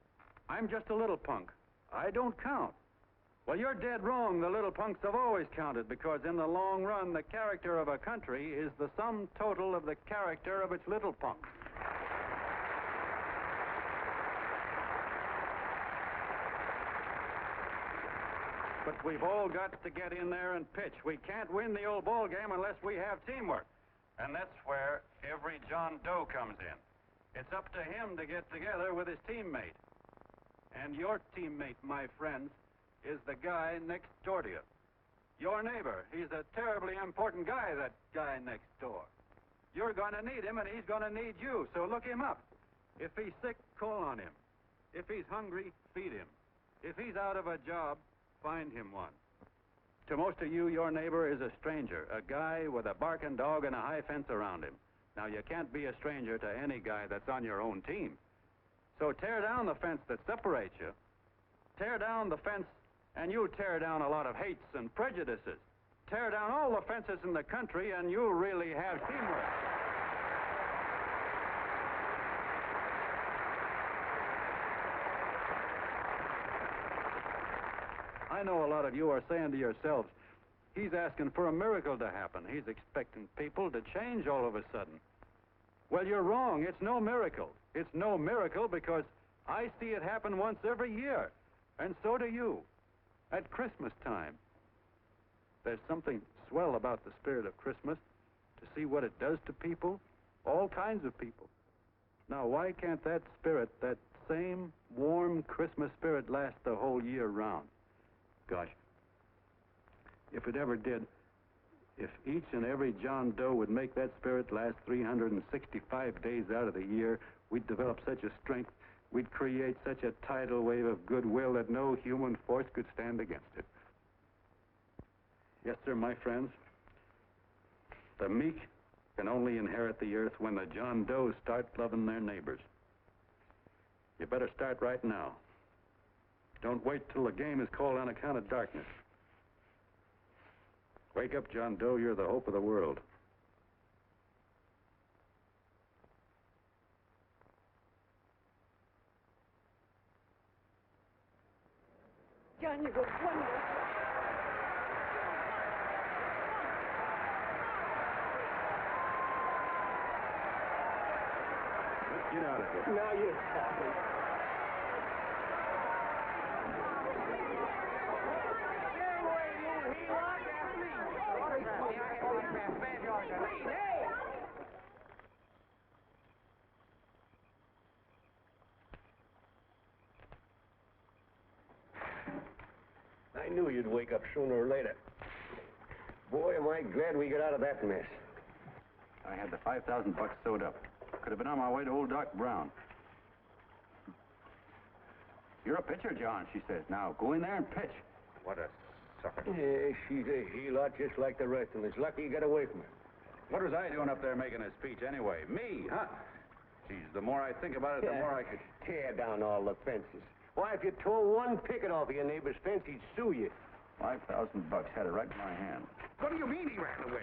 I'm just a little punk. I don't count." Well, you're dead wrong. The little punks have always counted, because in the long run, the character of a country is the sum total of the character of its little punks. But we've all got to get in there and pitch. We can't win the old ball game unless we have teamwork. And that's where every John Doe comes in. It's up to him to get together with his teammate. And your teammate, my friends, is the guy next door to you. Your neighbor. He's a terribly important guy, that guy next door. You're going to need him, and he's going to need you, so look him up. If he's sick, call on him. If he's hungry, feed him. If he's out of a job, find him one. To most of you, your neighbor is a stranger, a guy with a barking dog and a high fence around him. Now, you can't be a stranger to any guy that's on your own team. So tear down the fence that separates you. Tear down the fence, and you tear down a lot of hates and prejudices. Tear down all the fences in the country, and you really have teamwork. I know a lot of you are saying to yourselves, "He's asking for a miracle to happen. He's expecting people to change all of a sudden." Well, you're wrong. It's no miracle. It's no miracle because I see it happen once every year, and so do you, at Christmas time. There's something swell about the spirit of Christmas, to see what it does to people, all kinds of people. Now, why can't that spirit, that same warm Christmas spirit, last the whole year round? Gosh, if it ever did, if each and every John Doe would make that spirit last 365 days out of the year, we'd develop such a strength, we'd create such a tidal wave of goodwill that no human force could stand against it. Yes, sir, my friends. The meek can only inherit the earth when the John Does start loving their neighbors. You better start right now. Don't wait till the game is called on account of darkness. Wake up, John Doe. You're the hope of the world. John, you were wonderful. Let's get out of here. Now you're talking. knew you'd wake up sooner or later. Boy, am I glad we got out of that mess. I had the 5,000 bucks sewed up. Could have been on my way to old Doc Brown. You're a pitcher, John, she says. Now, go in there and pitch. What a sucker. Yeah, she's a heel-lot just like the rest of them. It's lucky you got away from her. What was I doing up there making a speech anyway? Me, huh? Geez, the more I think about it, the more I could... Tear down all the fences. Why, if you tore one picket off of your neighbor's fence, he'd sue you. 5,000 bucks, had it right in my hand. What do you mean he ran away?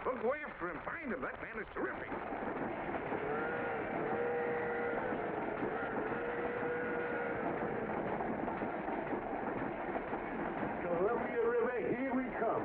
We'll go after him, find him. That man is terrific. Columbia River, here we come.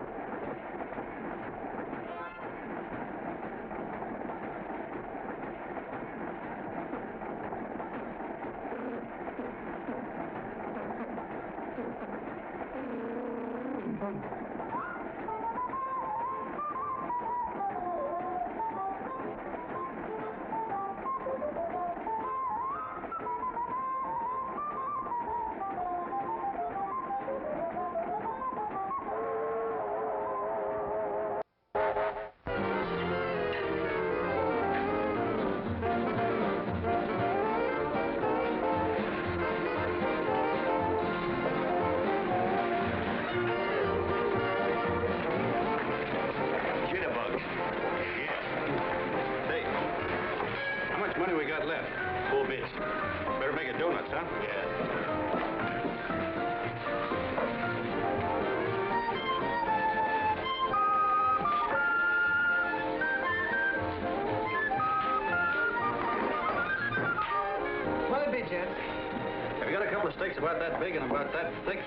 About that big and about that thick.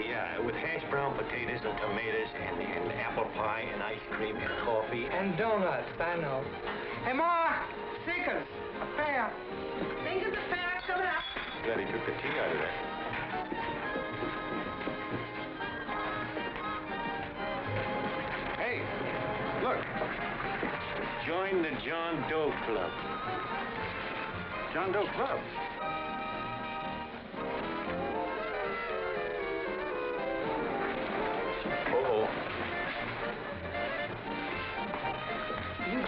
Yeah, with hash brown potatoes and tomatoes and apple pie and ice cream and coffee. And donuts, I know. Hey, Ma! Seekers! A fair! Fingers of fair coming up. Glad he took the tea out of there. Hey, look. Join the John Doe Club. John Doe Club?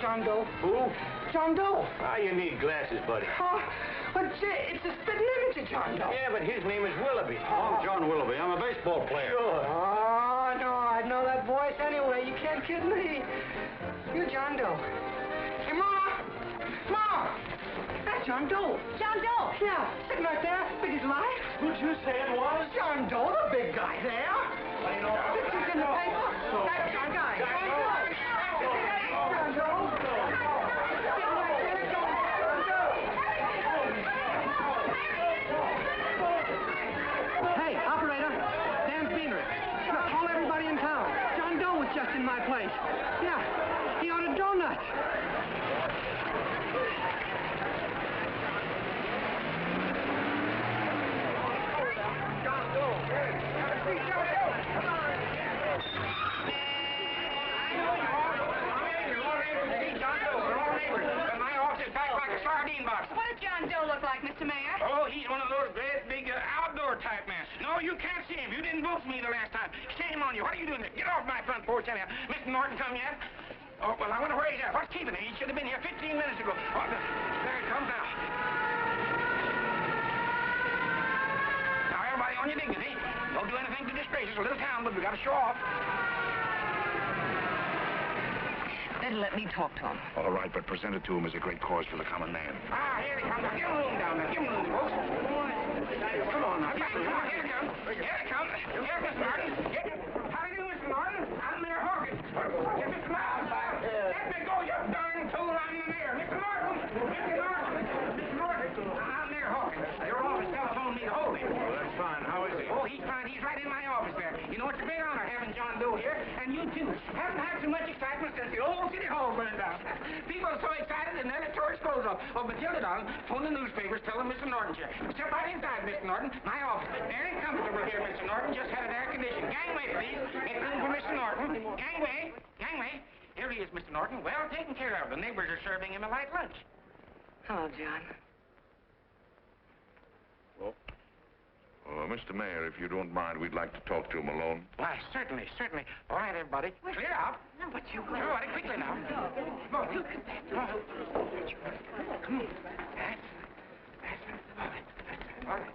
John Doe. Who? John Doe. Ah, you need glasses, buddy. Oh, but it's a spitting image of John Doe. Yeah, but his name is Willoughby. I'm John Willoughby. I'm a baseball player. Sure. Oh, no, I know that voice anyway. You can't kid me. You're John Doe. Hey, Ma! Ma! That's John Doe. John Doe. Yeah, sitting right there, big as life. Who'd you say it was? John Doe, the big guy there. Pictures in the paper. That's John Guy. John Doe. Hey, operator, Dan Beaner. Look, call everybody in town. John Doe was just in my place. Yeah, he ordered donuts. John Doe. Have a seat, John Doe. Come on. My office is packed like a sardine box. What does John Doe look like, Mr. Mayor? Oh, he's one of those great big outdoor type men. No, you can't see him. You didn't vote for me the last time. Shame on you. What are you doing there? Get off my front porch anyhow. Mr. Norton come yet? Oh, well, I wonder where he's at. What's keeping him? He should have been here 15 minutes ago. Oh, there he comes now. Now, everybody on your dignity. Don't do anything to disgrace us. A little town, but we got to show off. Better let me talk to him. All right, but present it to him as a great cause for the common man. Ah, here he comes. Now, give him room down there. Give him room, folks. Come on now. Come on, here he comes. Here he comes. Here, Mr. Martin. How do you do, Mr. Martin? I'm Mayor Hawkins. Get Mr. Martin back. Let me go, you darn tool. I'm the mayor. Mr. Martin. Mr. Martin. Mr. Martin. I'm Mayor Hawkins. Your office telephoned me to hold him. Well, that's fine. How is he? Oh, he's fine. He's right in my office there. You know, it's a big honor having John Doe here, and you too. Haven't had so much excitement since the old city hall burned down. People are so excited and they're at tour disposal. Oh, but till it on, phone the newspapers, tell them Mr. Norton's here. Step right inside, Mr. Norton. My office. Very comfortable here, Mr. Norton. Just had it air conditioned. Gangway, please. Make room for Mr. Norton. Gangway. Gangway. Here he is, Mr. Norton. Well taken care of. The neighbors are serving him a light lunch. Hello, John. Mr. Mayor, if you don't mind, we'd like to talk to him alone. Why, certainly, certainly. All right, everybody. Clear out. No, but you... Everybody, quickly now. Come on, look at that. Come on. Come on. That's right. All right.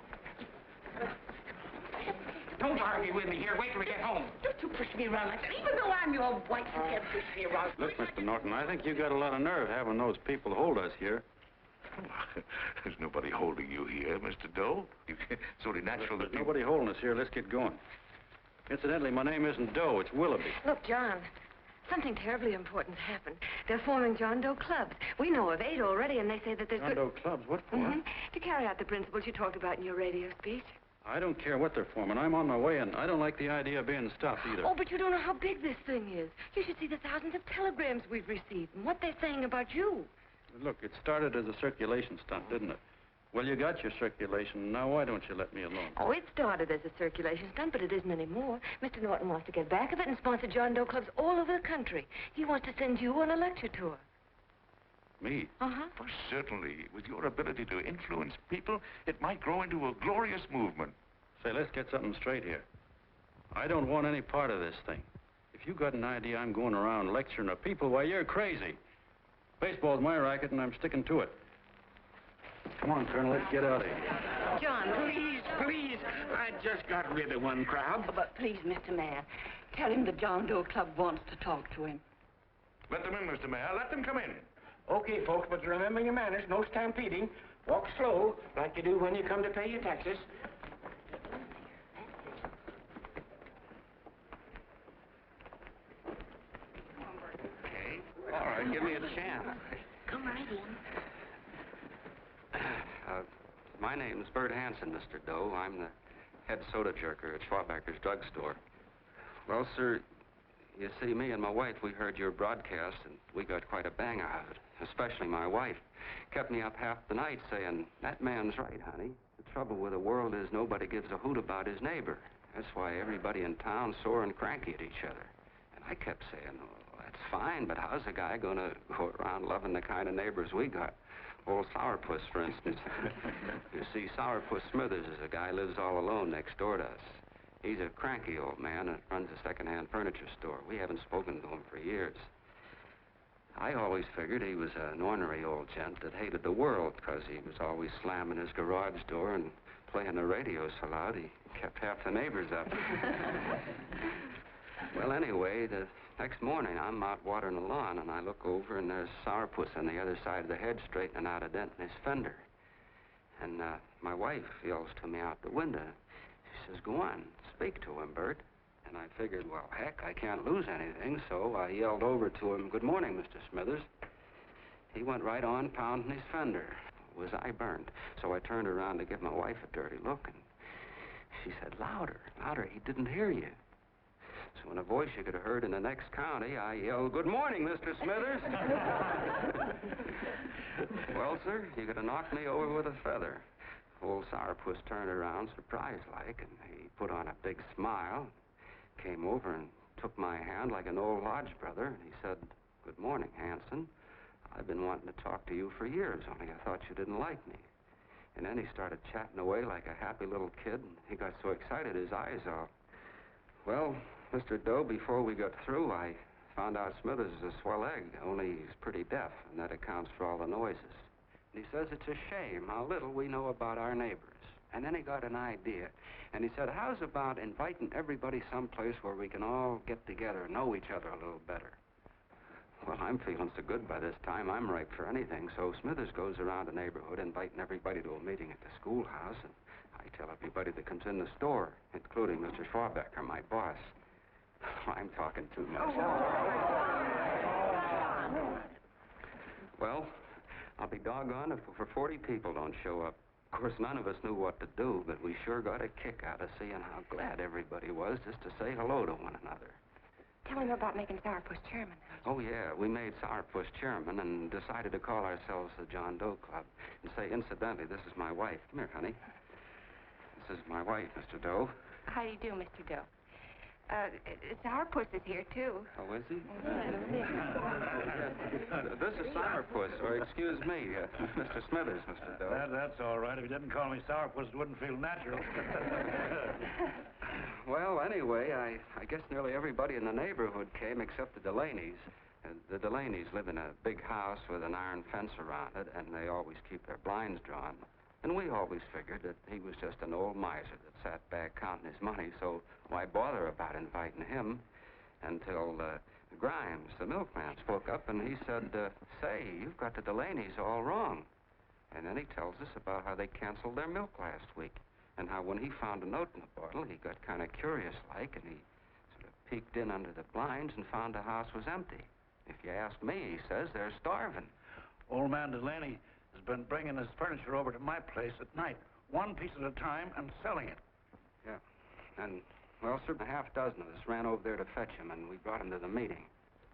Don't argue with me here. Wait till we get home. Don't you push me around like that. Even though I'm your wife, you can't push me around. Look, Mr. Norton, I think you got a lot of nerve having those people hold us here. There's nobody holding you here, Mr. Doe. It's only natural that nobody holding us here. Let's get going. Incidentally, my name isn't Doe. It's Willoughby. Look, John, something terribly important's happened. They're forming John Doe clubs. We know of 8 already, and they say that there's... John Doe clubs? What for? To carry out the principles you talked about in your radio speech. I don't care what they're forming. I'm on my way, and I don't like the idea of being stopped either. Oh, but you don't know how big this thing is. You should see the thousands of telegrams we've received and what they're saying about you. Look, it started as a circulation stunt, didn't it? Well, you got your circulation. Now, why don't you let me alone? Oh, it started as a circulation stunt, but it isn't anymore. Mr. Norton wants to get back of it and sponsor John Doe clubs all over the country. He wants to send you on a lecture tour. Me? Uh-huh. Well, certainly. With your ability to influence people, it might grow into a glorious movement. Say, let's get something straight here. I don't want any part of this thing. If you got an idea I'm going around lecturing the people, why, you're crazy. Baseball's my racket, and I'm sticking to it. Come on, Colonel, let's get out of here. John, Please, please. I just got rid of one crowd. But please, Mr. Mayor, tell him the John Doe Club wants to talk to him. Let them in, Mr. Mayor. Let them come in. Okay, folks, but remember your manners. No stampeding. Walk slow, like you do when you come to pay your taxes. All right, give me a chance. come right in. My name's Bert Hanson, Mr. Doe. I'm the head soda jerker at Schwabacker's drugstore. Well, sir, you see, me and my wife, we heard your broadcast, and we got quite a bang out of it. Especially my wife. Kept me up half the night saying, that man's right, honey. The trouble with the world is nobody gives a hoot about his neighbor. That's why everybody in town's sore and cranky at each other. And I kept saying, well, that's fine, but how's a guy going to go around loving the kind of neighbors we got? Old Sourpuss, for instance. You see, Sourpuss Smithers is a guy lives all alone next door to us. He's a cranky old man and runs a second-hand furniture store. We haven't spoken to him for years. I always figured he was an ornery old gent that hated the world because he was always slamming his garage door and playing the radio so loud he kept half the neighbors up. Well, anyway, the next morning I'm out watering the lawn and I look over and there's Sourpuss on the other side of the hedge straightening out a dent in his fender. And my wife yells to me out the window. She says, go on, speak to him, Bert. And I figured, well, heck, I can't lose anything, so I yelled over to him, good morning, Mr. Smithers. He went right on pounding his fender. Was I burned? So I turned around to give my wife a dirty look, and she said, louder, louder, he didn't hear you. So in a voice you could have heard in the next county, I yelled, good morning, Mr. Smithers. Well, sir, you could have knocked me over with a feather. Old Sourpuss turned around surprised-like, and he put on a big smile, came over and took my hand like an old lodge brother, and he said, good morning, Hanson. I've been wanting to talk to you for years, only I thought you didn't like me. And then he started chatting away like a happy little kid, and he got so excited his eyes all... Well, Mr. Doe, before we got through, I found out Smithers is a swell egg, only he's pretty deaf, and that accounts for all the noises. And he says it's a shame how little we know about our neighbors. And then he got an idea, and he said, how's about inviting everybody someplace where we can all get together and know each other a little better? Well, I'm feeling so good by this time, I'm ripe for anything, so Smithers goes around the neighborhood inviting everybody to a meeting at the schoolhouse, and I tell everybody that comes in the store, including Mr. Schwabacker, my boss. I'm talking too much. Well, I'll be doggone if for 40 people don't show up. Of course, none of us knew what to do, but we sure got a kick out of seeing how glad everybody was just to say hello to one another. Tell him about making Sourpuss chairman. Oh, yeah, we made Sourpuss chairman and decided to call ourselves the John Doe Club. And say, incidentally, this is my wife. Come here, honey. This is my wife, Mr. Doe. How do you do, Mr. Doe? Sourpuss is here, too. Oh, is he? This is Sourpuss, or excuse me, Mr. Smithers, Mr. Doe. That's all right. If you didn't call me Sourpuss, it wouldn't feel natural. Well, anyway, I guess nearly everybody in the neighborhood came except the Delaney's. The Delaney's live in a big house with an iron fence around it, and they always keep their blinds drawn. And we always figured that he was just an old miser that sat back counting his money, so why bother about inviting him? Until Grimes, the milkman, spoke up, and he said, say, you've got the Delaney's all wrong. And then he tells us about how they canceled their milk last week, and how when he found a note in the bottle, he got kind of curious-like, and he sort of peeked in under the blinds and found the house was empty. If you ask me, he says, they're starving. Old man Delaney has been bringing his furniture over to my place at night, one piece at a time, and selling it. Yeah. And, well, sir, a half dozen of us ran over there to fetch him, and we brought him to the meeting.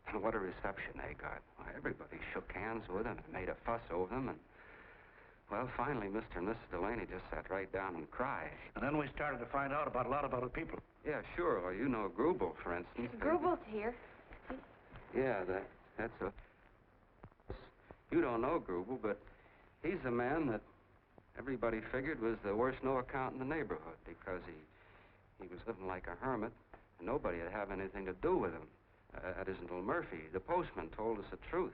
And what a reception they got. Why, everybody shook hands with him and made a fuss over them, and, well, finally, Mr. and Mrs. Delaney just sat right down and cried. And then we started to find out about a lot of other people. Yeah, sure. Well, you know Grubel, for instance. Grubel's here. Yeah, that's a... You don't know Grubel, but he's a man that everybody figured was the worst no-account in the neighborhood because he was living like a hermit, and nobody would have anything to do with him. That isn't Little Murphy. The postman told us the truth.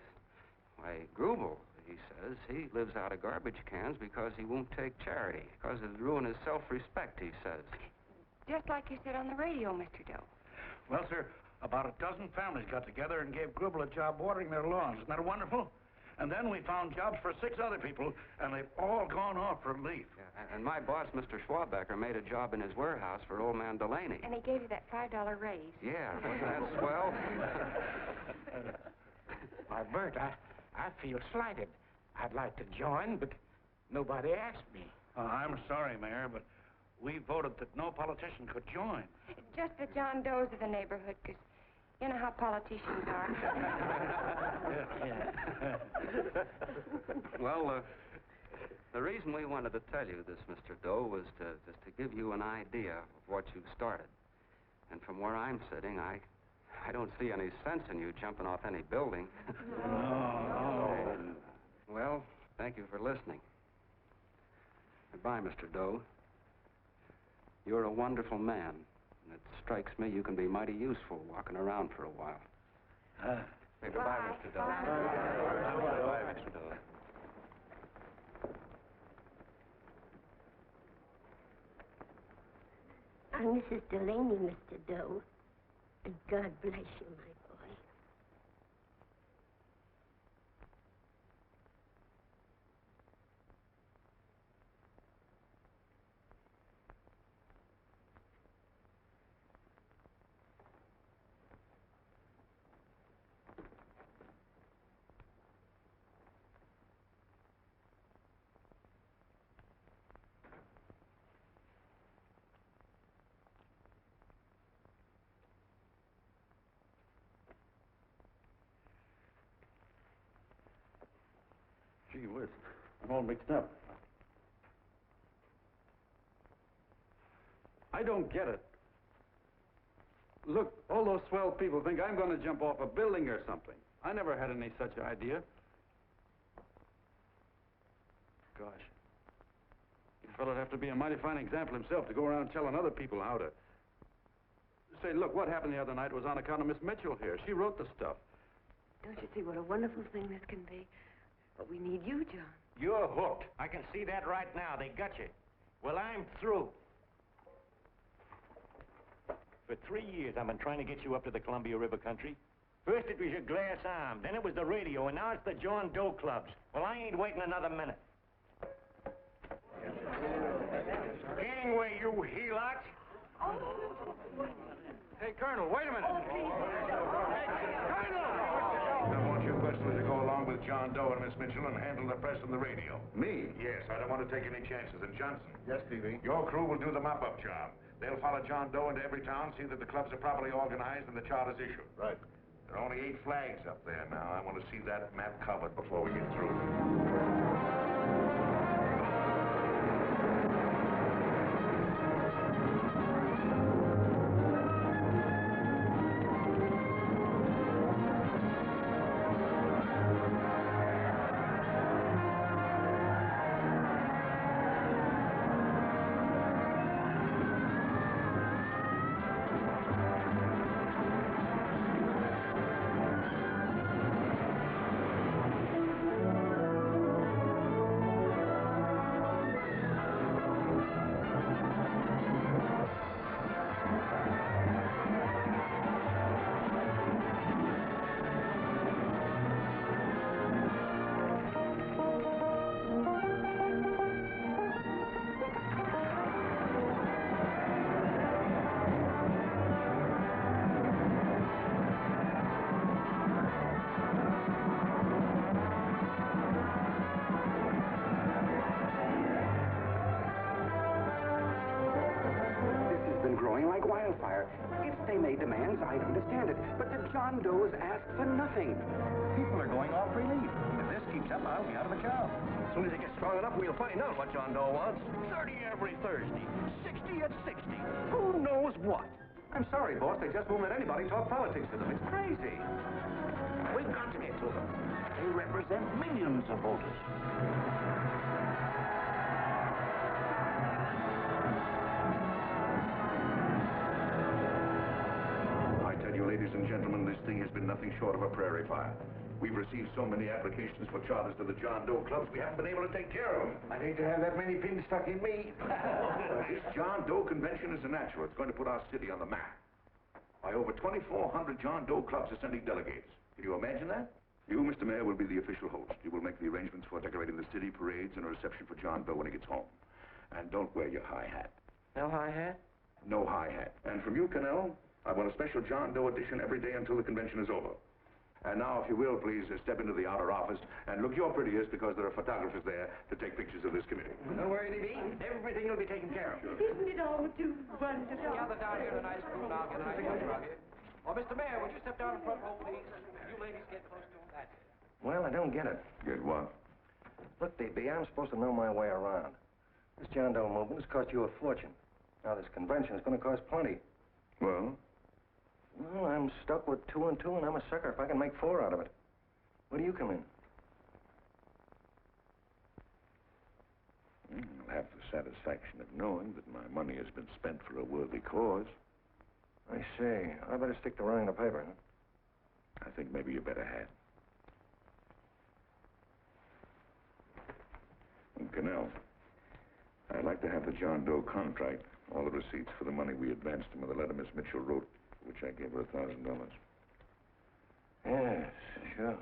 Why, Grubel, he says, he lives out of garbage cans because he won't take charity, because it'd ruin his self-respect, he says. Just like you said on the radio, Mr. Doe. Well, sir, about a dozen families got together and gave Grubel a job watering their lawns. Isn't that wonderful? And then we found jobs for 6 other people, and they've all gone off for leave. Yeah, and my boss, Mr. Schwabecker, made a job in his warehouse for old man Delaney. And he gave you that $5 raise. Yeah, wasn't that swell? Why, Bert, I feel slighted. I'd like to join, but nobody asked me. I'm sorry, Mayor, but we voted that no politician could join. Just the John Does of the neighborhood, because you know how politicians are. Well, the reason we wanted to tell you this, Mr. Doe, was just to give you an idea of what you've started. And from where I'm sitting, I don't see any sense in you jumping off any building. No. Well, thank you for listening. Goodbye, Mr. Doe. You're a wonderful man. And it strikes me you can be mighty useful walking around for a while. Goodbye, Mr. Doe. Goodbye, Mr. Doe. I'm Mrs. Delaney, Mr. Doe. And God bless you, my boy. Gee whiz, I'm all mixed up. I don't get it. Look, all those swell people think I'm going to jump off a building or something. I never had any such idea. Gosh. The fellow'd have to be a mighty fine example himself to go around telling other people how to... Say, look, what happened the other night was on account of Miss Mitchell here. She wrote the stuff. Don't you see what a wonderful thing this can be? But we need you, John. You're hooked. I can see that right now. They got you. Well, I'm through. For 3 years, I've been trying to get you up to the Columbia River country. First it was your glass arm, then it was the radio, and now it's the John Doe clubs. Well, I ain't waiting another minute. Gangway, you helots! Hey, Colonel, wait a minute. I want you personally to go along with John Doe and Miss Mitchell and handle the press and the radio. Me? Yes, I don't want to take any chances. And Johnson? Yes, Stevie? Your crew will do the mop-up job. They'll follow John Doe into every town, see that the clubs are properly organized and the charters issued. Right. There are only 8 flags up there now. I want to see that map covered before we get through. fair. If they made demands, I'd understand it. But the John Does ask for nothing. People are going off relief. If this keeps up, I'll be out of a job. As soon as they get strong enough, we'll find out what John Doe wants. 30 every Thursday. 60 at 60. Who knows what? I'm sorry, boss. They just won't let anybody talk politics to them. It's crazy. We've got to get to them. They represent millions of voters. I tell you, ladies and gentlemen, this thing has been nothing short of a prairie fire. We've received so many applications for charters to the John Doe clubs, we haven't been able to take care of them. I'd hate to have that many pins stuck in me. This John Doe convention is a natural. It's going to put our city on the map. Why, over 2,400 John Doe clubs are sending delegates. Can you imagine that? You, Mr. Mayor, will be the official host. You will make the arrangements for decorating the city, parades, and a reception for John Doe when he gets home. And don't wear your high hat. No high hat? No high hat. And from you, Connell, I want a special John Doe edition every day until the convention is over. And now, if you will, please step into the outer office and look your prettiest because there are photographers there to take pictures of this committee. Don't worry, D.B. Everything will be taken care of. Isn't it all too wonderful? Gather down here in a nice group now, get nice and rugged. Oh, Mr. Mayor, would you step down in front row, please? You ladies get close to him. That's it. Well, I don't get it. Get what? Look, D.B., I'm supposed to know my way around. This John Doe movement has cost you a fortune. Now, this convention is going to cost plenty. Well? Well, I'm stuck with 2 and 2, and I'm a sucker if I can make 4 out of it. Where do you come in? I'll have the satisfaction of knowing that my money has been spent for a worthy cause. I see. I better stick to running the paper, huh? I think maybe you better have. And Connell, I'd like to have the John Doe contract, all the receipts for the money we advanced him, and the letter Miss Mitchell wrote, which I gave her $1,000. Yes, sure.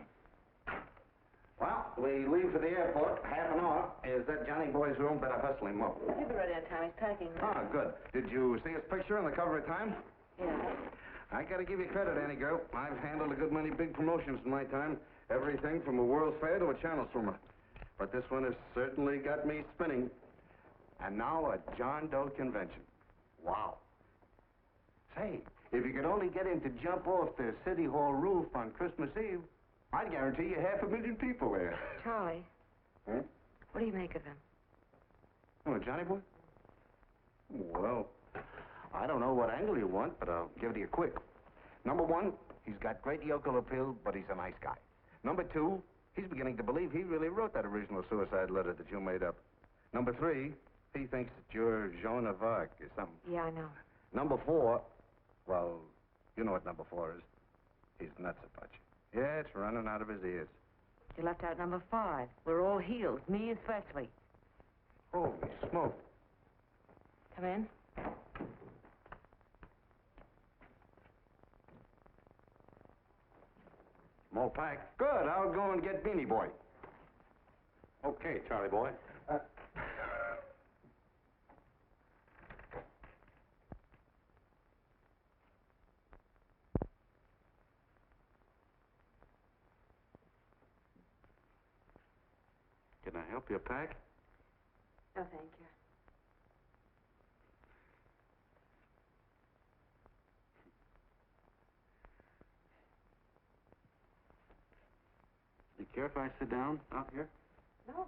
Well, we leave for the airport. Half an hour. Is that Johnny boy's room? Better hustle him up. He'll be ready on time. He's packing. Ah, good. Did you see his picture on the cover of Time? Yeah. I gotta give you credit, Annie girl. I've handled a good many big promotions in my time. Everything from a World's Fair to a channel swimmer. But this one has certainly got me spinning. And now a John Doe convention. Wow. Say, if you could only get him to jump off the City Hall roof on Christmas Eve, I'd guarantee you 500,000 people there. Charlie. Huh? What do you make of him? Oh, Johnny boy? Well, I don't know what angle you want, but I'll give it to you quick. Number 1, he's got great yokel appeal, but he's a nice guy. Number 2, he's beginning to believe he really wrote that original suicide letter that you made up. Number 3, he thinks that you're Joan of Arc or something. Yeah, I know. Number 4, well, you know what number 4 is. He's nuts about you. Yeah, it's running out of his ears. You left out number 5. We're all healed, me especially. Holy smoke. Come in. More pack. Good. I'll go and get Beanie Boy. Okay, Charlie boy. Can I help you pack? No, thank you. You care if I sit down out here? No.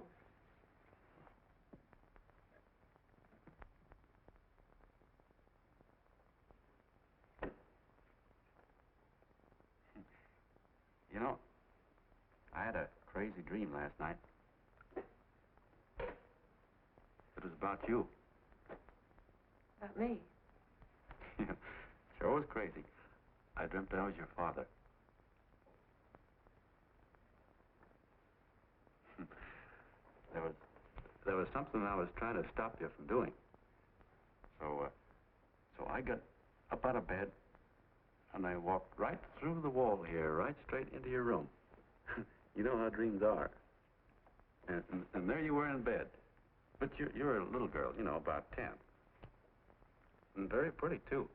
You know, I had a crazy dream last night. It was about you. About me? Sure was crazy. I dreamt I was your father. There was something I was trying to stop you from doing. So I got up out of bed, and I walked right through the wall here, right straight into your room. You know how dreams are. And there you were in bed. But you're a little girl, you know, about 10. And very pretty, too.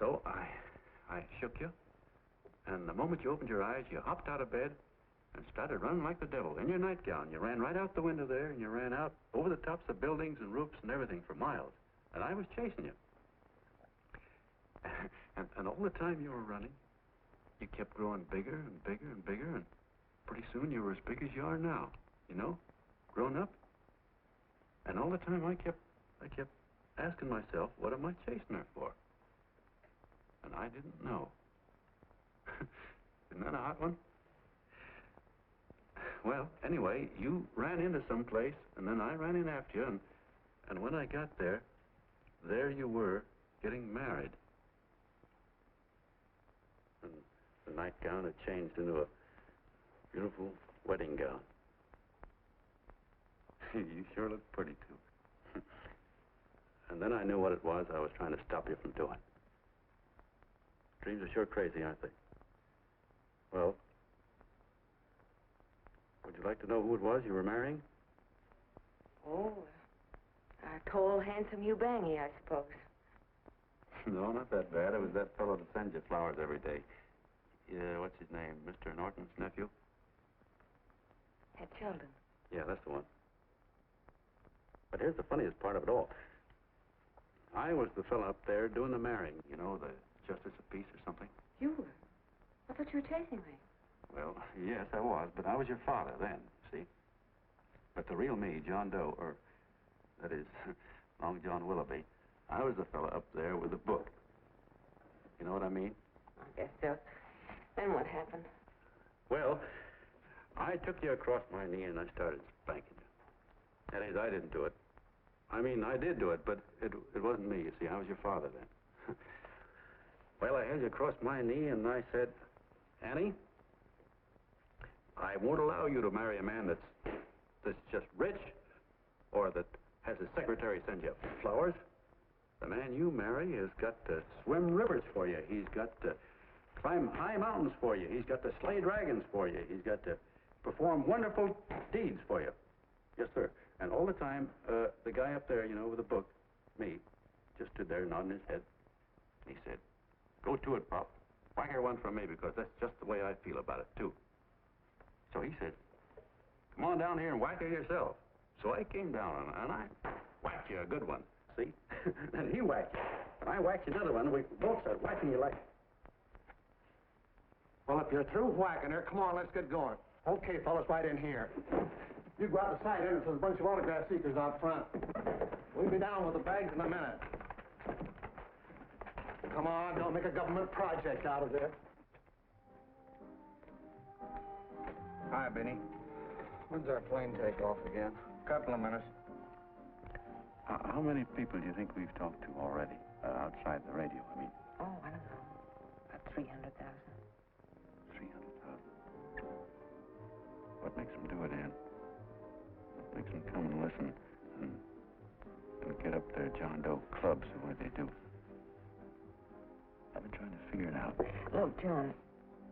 So I shook you, and the moment you opened your eyes, you hopped out of bed and started running like the devil in your nightgown. You ran right out the window there, and you ran out over the tops of buildings and roofs and everything for miles. And I was chasing you. And all the time you were running, you kept growing bigger and bigger and bigger, and pretty soon you were as big as you are now, you know, grown up. And all the time I kept asking myself, what am I chasing her for? And I didn't know. Isn't that a hot one? Well, anyway, you ran into some place, and then I ran in after you, and when I got there you were getting married. And the nightgown had changed into a beautiful wedding gown. You sure look pretty, too. And then I knew what it was I was trying to stop you from doing. Dreams are sure crazy, aren't they? Well, would you like to know who it was you were marrying? Oh, a tall, handsome Eubangi, I suppose. No, not that bad. It was that fellow that sends you flowers every day. Yeah, what's his name? Mr. Norton's nephew? At Sheldon. Yeah, that's the one. But here's the funniest part of it all. I was the fellow up there doing the marrying, you know, the justice of peace or something. You were? I thought you were chasing me. Well, yes, I was, but I was your father then, see? But the real me, John Doe, or that is, Long John Willoughby, I was the fellow up there with the book. You know what I mean? I guess so. Then what happened? Well, I took you across my knee and I started spanking you. That is, I didn't do it. I mean, I did do it, but it wasn't me, you see. I was your father then. Well, I held you across my knee and I said, Annie, I won't allow you to marry a man that's just rich or that has his secretary send you flowers. The man you marry has got to swim rivers for you. He's got to climb high mountains for you. He's got to slay dragons for you. He's got to perform wonderful deeds for you. Yes, sir. And all the time, the guy up there, you know, with the book, me, just stood there nodding his head. He said, go to it, Pop. Whack her one from me, because that's just the way I feel about it, too. So he said, come on down here and whack her yourself. So I came down, and I whacked you a good one, see? And he whacked you. And I whacked you another one, and we both started whacking you like... Well, if you're through whacking her, come on, let's get going. Okay, fellas, right in here. You go out the side entrance, there's a bunch of autograph seekers out front. We'll be down with the bags in a minute. Come on, don't make a government project out of this. Hi, Benny. When's our plane take off again? Couple of minutes. How many people do you think we've talked to already, outside the radio, I mean? Oh, I don't know. About 300,000. 300,000. What makes them do it, Ann? What makes them come and listen and get up their John Doe clubs the way they do? I've been trying to figure it out. Look, John,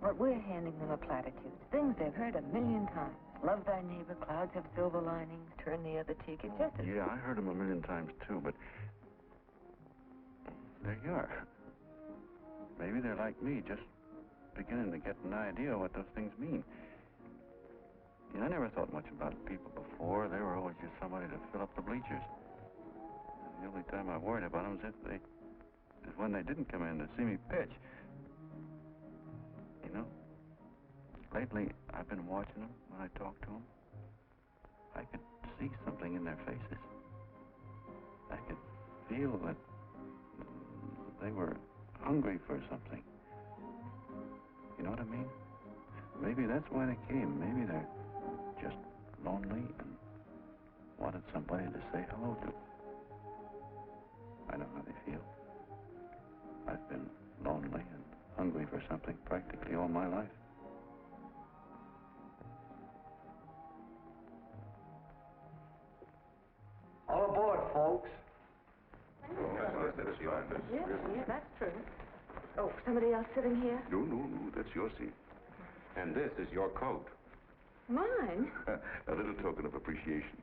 what we're handing them are platitudes. Things they've heard a million times. Love thy neighbor, clouds have silver linings, turn the other cheek. It's just as... Yeah, I heard them a million times, too, but... there you are. Maybe they're like me, just beginning to get an idea of what those things mean. You know, I never thought much about people before. They were always just somebody to fill up the bleachers. And the only time I worried about them is when they didn't come in to see me pitch. You know, lately I've been watching them when I talk to them. I could see something in their faces. I could feel that they were hungry for something. You know what I mean? Maybe that's why they came. Maybe they're just lonely and wanted somebody to say hello to. I know how they feel. I've been lonely and hungry for something practically all my life. All aboard, folks. Yeah, that's true. Oh, somebody else sitting here? No, that's your seat. And this is your coat. Mine? A little token of appreciation.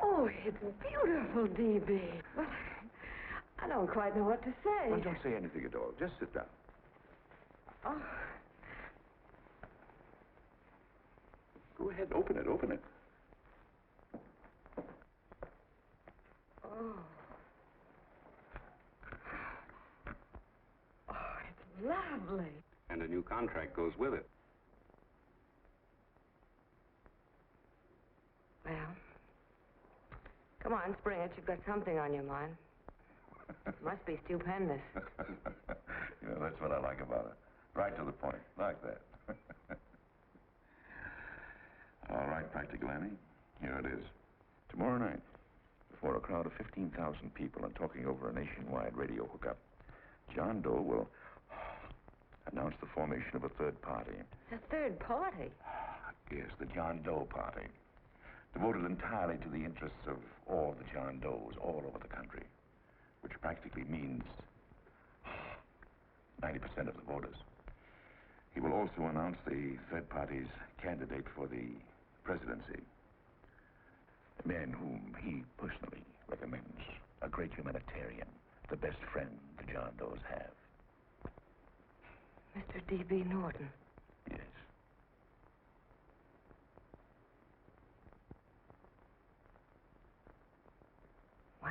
Oh, it's beautiful, D.B. Well, I don't quite know what to say. Well, don't say anything at all. Just sit down. Oh. Go ahead, open it. Oh. lovely. And a new contract goes with it. Well, come on, spring it. You've got something on your mind. Must be stupendous. Yeah, that's what I like about it. Right to the point, like that. All right, Practical Annie, here it is. Tomorrow night, before a crowd of 15,000 people and talking over a nationwide radio hookup, John Doe will announce the formation of a third party. A third party? Yes, the John Doe Party. Devoted entirely to the interests of all the John Does all over the country, which practically means 90% of the voters. He will also announce the third party's candidate for the presidency, a man whom he personally recommends, a great humanitarian, the best friend the John Does have. Mr. D.B. Norton. Yes. Wow.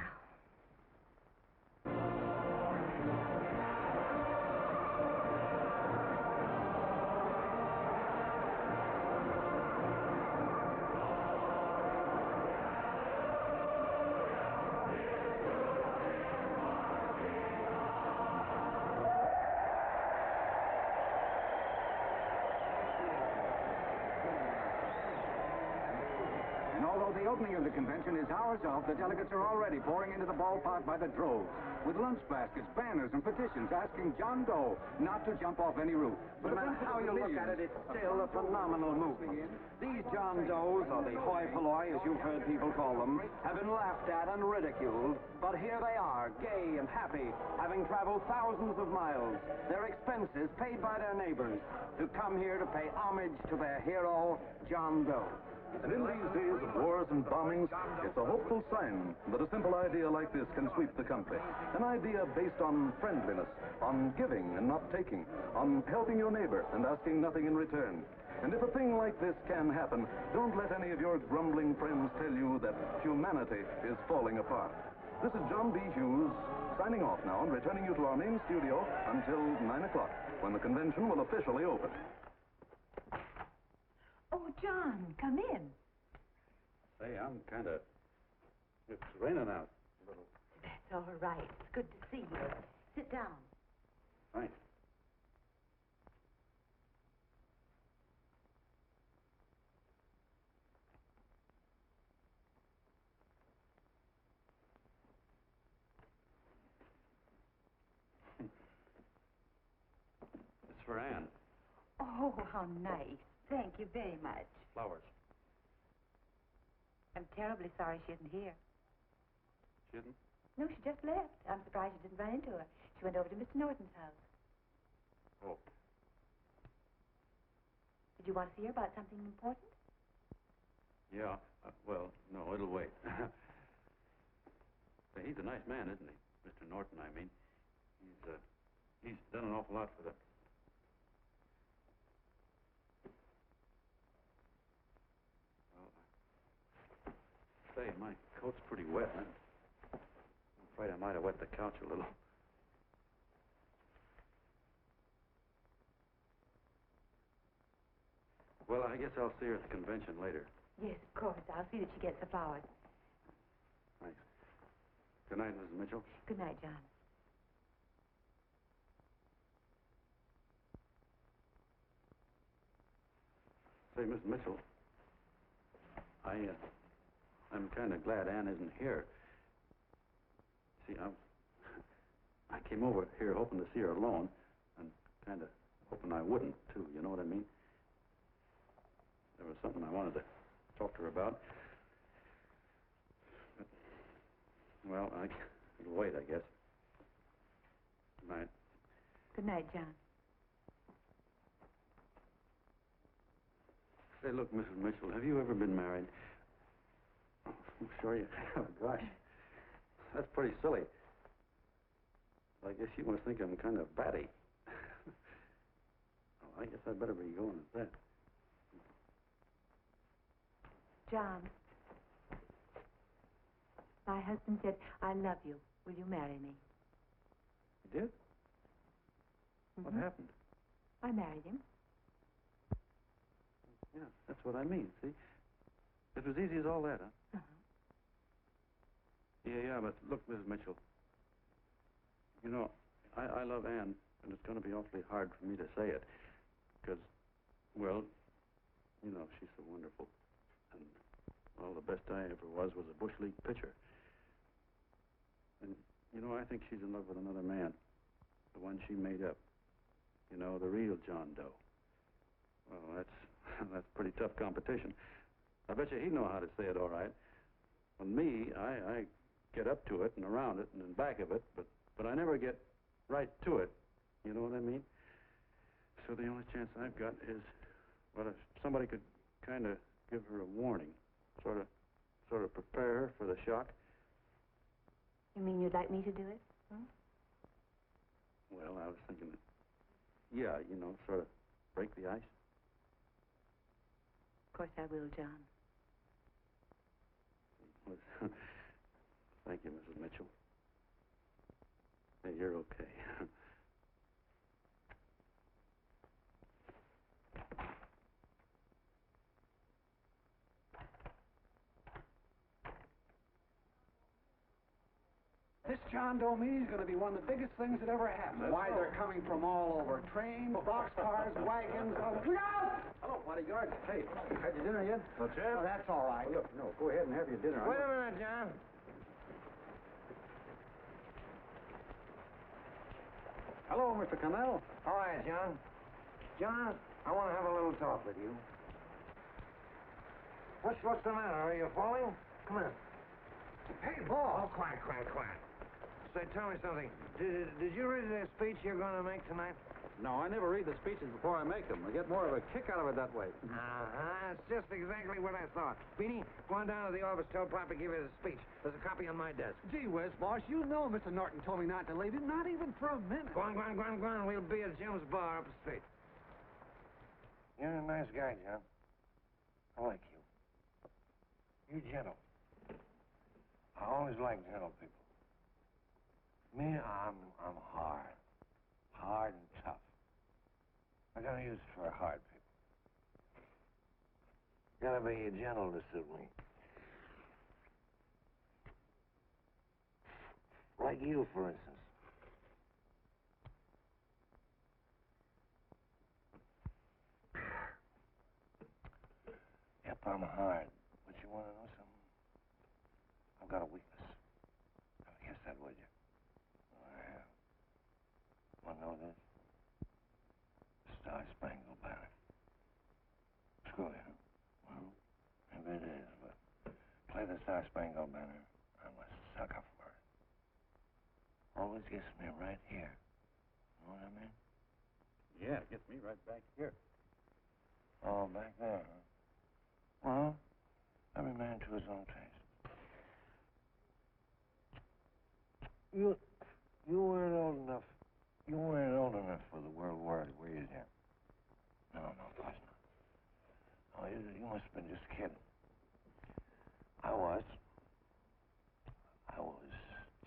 The opening of the convention is hours off. The delegates are already pouring into the ballpark by the droves, with lunch baskets, banners, and petitions asking John Doe not to jump off any roof. But no matter how you look at it, it's still a phenomenal movement. These John Does, or the hoi polloi, as you've heard people call them, have been laughed at and ridiculed, but here they are, gay and happy, having traveled thousands of miles, their expenses paid by their neighbors, to come here to pay homage to their hero, John Doe. And in these days of wars and bombings, it's a hopeful sign that a simple idea like this can sweep the country. An idea based on friendliness, on giving and not taking, on helping your neighbor and asking nothing in return. And if a thing like this can happen, don't let any of your grumbling friends tell you that humanity is falling apart. This is John B. Hughes, signing off now and returning you to our main studio until 9 o'clock, when the convention will officially open. Oh, John, come in. Say, I'm kind of... It's raining out a little. That's all right. It's good to see you. Sit down. Thanks. It's for Anne. Oh, how nice. Thank you very much. Flowers. I'm terribly sorry she isn't here. She isn't? No, she just left. I'm surprised you didn't run into her. She went over to Mr. Norton's house. Oh. Did you want to see her about something important? Yeah. Well, no, it'll wait. Say, he's a nice man, isn't he? Mr. Norton, I mean. He's done an awful lot for the... Say, my coat's pretty wet. I'm afraid I might have wet the couch a little. Well, I guess I'll see her at the convention later. Yes, of course. I'll see that she gets the flowers. Thanks. Good night, Mrs. Mitchell. Good night, John. Say, Miss Mitchell, I'm kind of glad Anne isn't here. See, I came over here hoping to see her alone, and kind of hoping I wouldn't, too, you know what I mean? There was something I wanted to talk to her about. But, well, it'll wait, I guess. Good night. Good night, John. Say, look, Mrs. Mitchell, have you ever been married? I'm sure you have. Gosh, that's pretty silly. I guess you must think I'm kind of batty. Well, I guess I'd better be going at that. John, my husband said, I love you. Will you marry me? You did? What happened? I married him. Yeah, that's what I mean, see? It was easy as all that, huh? Yeah, but look, Mrs. Mitchell. You know, I love Ann, and it's going to be awfully hard for me to say it. Because, well, you know, she's so wonderful. And, well, the best I ever was a Bush League pitcher. And, you know, I think she's in love with another man. The one she made up. You know, the real John Doe. Well, that's pretty tough competition. I bet you he'd know how to say it all right. With me, I get up to it and around it and in back of it, but I never get right to it. You know what I mean? So the only chance I've got is, well, if somebody could kind of give her a warning, sort of prepare her for the shock. You mean you'd like me to do it? Hmm? Well, I was thinking that, yeah, you know, sort of break the ice. Of course I will, John. Thank you, Mrs. Mitchell. Hey, you're okay. This John Doe meeting is going to be one of the biggest things that ever happened. Why, they're coming from all over. Trains, boxcars, wagons. Look out! Hello, bodyguard. Hey, had your dinner yet? No, Jeff. Oh, that's all right. Look, no, go ahead and have your dinner. Wait a minute, John. Hello, Mr. Connell. All right, John. John, I want to have a little talk with you. What's the matter? Are you falling? Come on. Hey, Ball. Oh, quiet. Say, tell me something. Did you read the speech you're going to make tonight? No, I never read the speeches before I make them. I get more of a kick out of it that way. That's just exactly what I thought. Beanie, go on down to the office, tell Papa to give you the speech. There's a copy on my desk. Gee whiz, boss, you know Mr. Norton told me not to leave him, not even for a minute. Go on. We'll be at Jim's bar up the street. You're a nice guy, John. I like you. You're gentle. I always like gentle people. Me, I'm hard. Hard and tough. I gotta use it for hard people. Gotta be gentle to suit me. Like you, for instance. Yep, I'm hard. But you wanna know something? I've got a weakness. I guess that, would you? I have. Want to know this? Star-Spangled Banner. Screw you. Well, maybe it is, but play the Star-Spangled Banner. I'm a sucker for it. Always gets me right here. Know what I mean? Yeah, it gets me right back here. Oh, back there, huh? Well, every man to his own taste. You weren't old enough. You weren't old enough for the World War, were you, Jim? No, of course not. Oh, you must have been just kidding. I was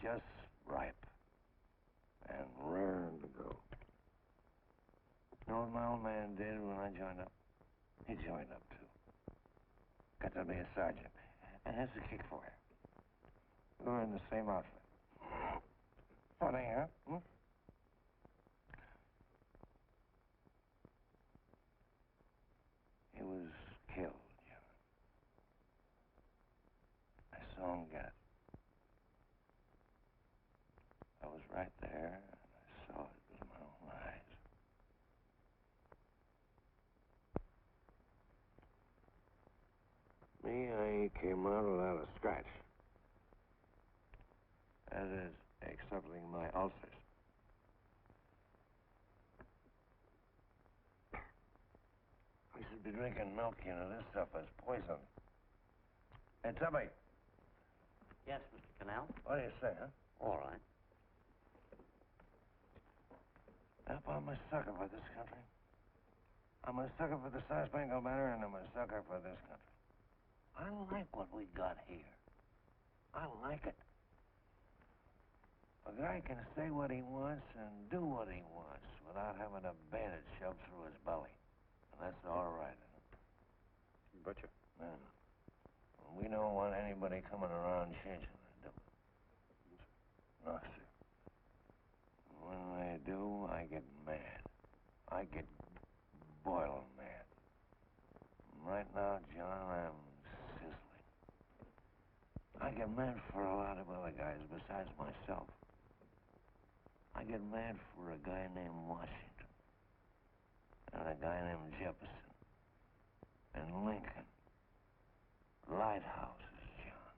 just ripe and raring to go. You know what my old man did when I joined up? He joined up, too. Got to be a sergeant. And here's the kick for you. We were in the same outfit. Funny, huh? Hmm? He was killed, John. I saw him get it. I was right there, and I saw it with my own eyes. Me, I came out without a scratch. That is, excepting my ulcers. We should be drinking milk, you know. This stuff is poison. Hey, Tubby. Yes, Mr. Connell? What do you say, huh? All right. Yep, I'm a sucker for this country. I'm a sucker for the Star-Spangled Banner, and I'm a sucker for this country. I like what we got here. I like it. A guy can say what he wants and do what he wants without having a bandage shoved through his belly. And that's all right. You betcha. Man, we don't want anybody coming around changing it, do we? No, sir. When they do, I get mad. I get boiling mad. Right now, John, I'm sizzling. I get mad for a lot of other guys besides myself. I get mad for a guy named Washington, and a guy named Jefferson, and Lincoln. Lighthouses, John.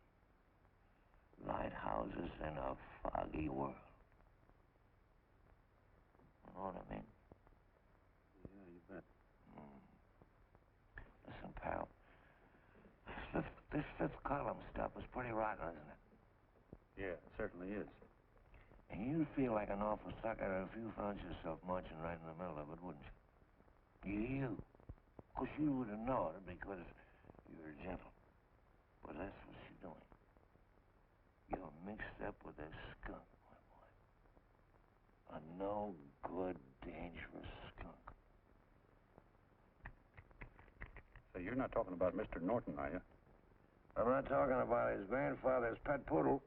Lighthouses in a foggy world. You know what I mean? Yeah, you bet. Listen, pal. This fifth column stuff is pretty rotten, isn't it? Yeah, it certainly is. And you'd feel like an awful sucker if you found yourself marching right in the middle of it, wouldn't you? You. Of course, you wouldn't know it because you're gentle. But that's what you're doing. You're mixed up with a skunk, my boy. A no-good, dangerous skunk. So you're not talking about Mr. Norton, are you? I'm not talking about his grandfather's pet poodle.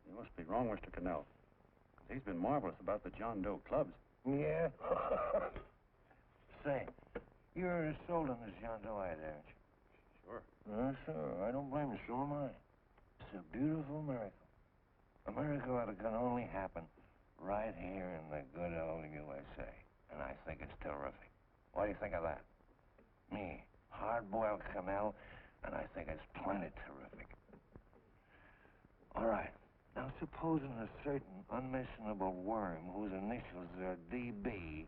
You must be wrong, Mr. Connell. 'Cause he's been marvelous about the John Doe clubs. Yeah? Say, you're as sold on this John Doe ad, aren't you? Sure. Sure. I don't blame you. So am I. It's a beautiful miracle. A miracle that can only happen right here in the good old USA. And I think it's terrific. What do you think of that? Me, hard-boiled Connell, and I think it's plenty terrific. All right. Now, supposing a certain unmentionable worm whose initials are DB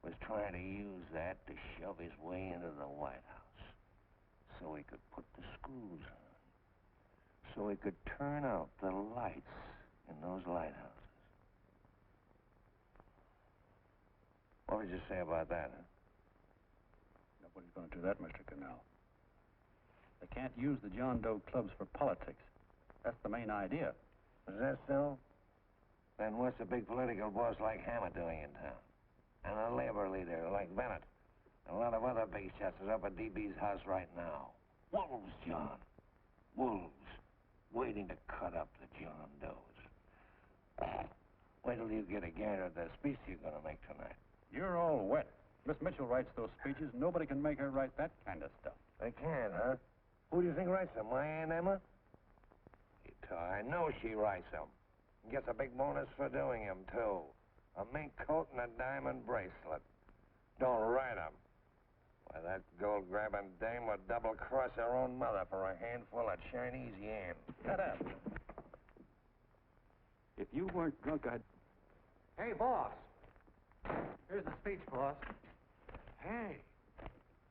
was trying to use that to shove his way into the White House so he could put the screws on, so he could turn out the lights in those lighthouses. What would you say about that, huh? Nobody's going to do that, Mr. Connell. They can't use the John Doe clubs for politics. That's the main idea. Is that so? Then what's a big political boss like Hammett doing in town? And a labor leader like Bennett? And a lot of other big shots are up at DB's house right now. Wolves, John. Wolves. Waiting to cut up the John Does. Wait till you get a gander at the speech you're going to make tonight. You're all wet. Miss Mitchell writes those speeches. Nobody can make her write that kind of stuff. They can't, huh? Who do you think writes them? My Aunt Emma? I know she writes them. And gets a big bonus for doing them, too. A mink coat and a diamond bracelet. Don't write them. Why, that gold-grabbing dame would double-cross her own mother for a handful of Chinese yen. Shut up. If you weren't drunk, I'd... Hey, boss. Here's the speech, boss. Hey.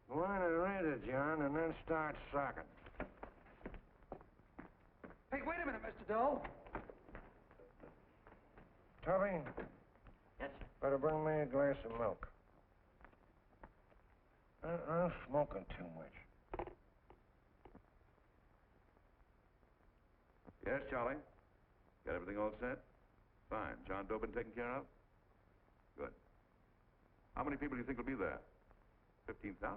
Go on and read it, John, and then start sucking. Hey, wait a minute, Mr. Doe. Tubby? Yes, sir. Better bring me a glass of milk. I'm smoking too much. Yes, Charlie? Got everything all set? Fine. John Doe been taken care of? Good. How many people do you think will be there? 15,000?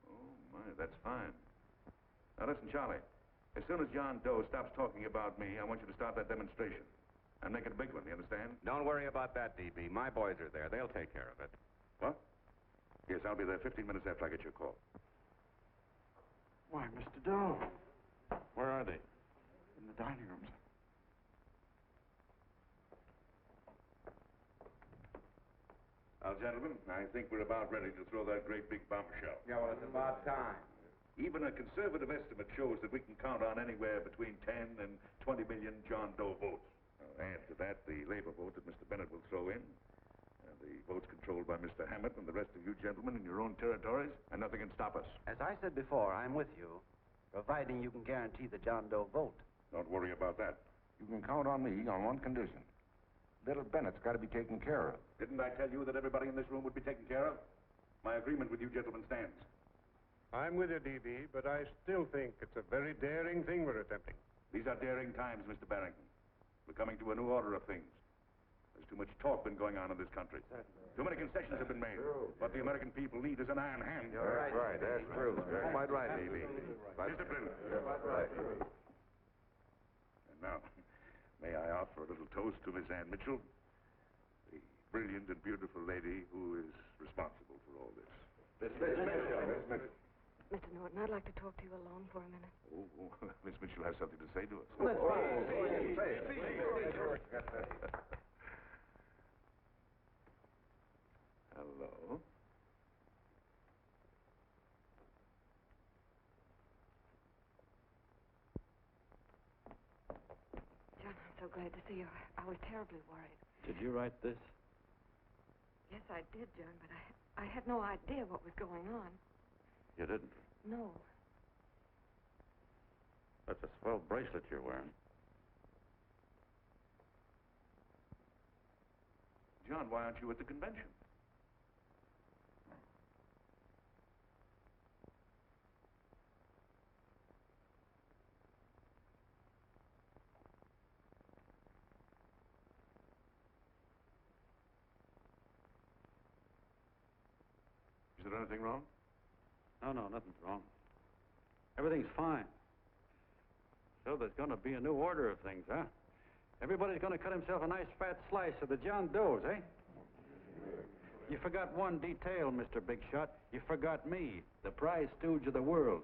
Oh, my, that's fine. Now, listen, Charlie. As soon as John Doe stops talking about me, I want you to start that demonstration. And make it a big one, you understand? Don't worry about that, DB. My boys are there. They'll take care of it. What? Yes, I'll be there 15 minutes after I get your call. Why, Mr. Doe. Where are they? In the dining room, sir. Now, gentlemen, I think we're about ready to throw that great big bombshell. Yeah, well, it's about time. Even a conservative estimate shows that we can count on anywhere between 10 and 20 million John Doe votes. Add to that the labor vote that Mr. Bennett will throw in, and the votes controlled by Mr. Hammett and the rest of you gentlemen in your own territories, and nothing can stop us. As I said before, I'm with you, providing you can guarantee the John Doe vote. Don't worry about that. You can count on me on one condition. Little Bennett's got to be taken care of. Didn't I tell you that everybody in this room would be taken care of? My agreement with you gentlemen stands. I'm with you, DB, but I still think it's a very daring thing we're attempting. These are daring times, Mr. Barrington. We're coming to a new order of things. There's too much talk been going on in this country. Too many concessions have been made. What the American people need is an iron hand. That's right. That's true. You're quite right, E.B. Discipline. And now, may I offer a little toast to Miss Ann Mitchell, the brilliant and beautiful lady who is responsible for all this. Mr. Norton, I'd like to talk to you alone for a minute. Oh, Miss Mitchell has something to say to us. Hello. John, I'm so glad to see you. I was terribly worried. Did you write this? Yes, I did, John, but I had no idea what was going on. You didn't? No. That's a swell bracelet you're wearing. John, why aren't you at the convention? Is there anything wrong? No, nothing's wrong. Everything's fine. So there's going to be a new order of things, huh? Everybody's going to cut himself a nice fat slice of the John Does, eh? You forgot one detail, Mr. Big Shot. You forgot me, the prize stooge of the world.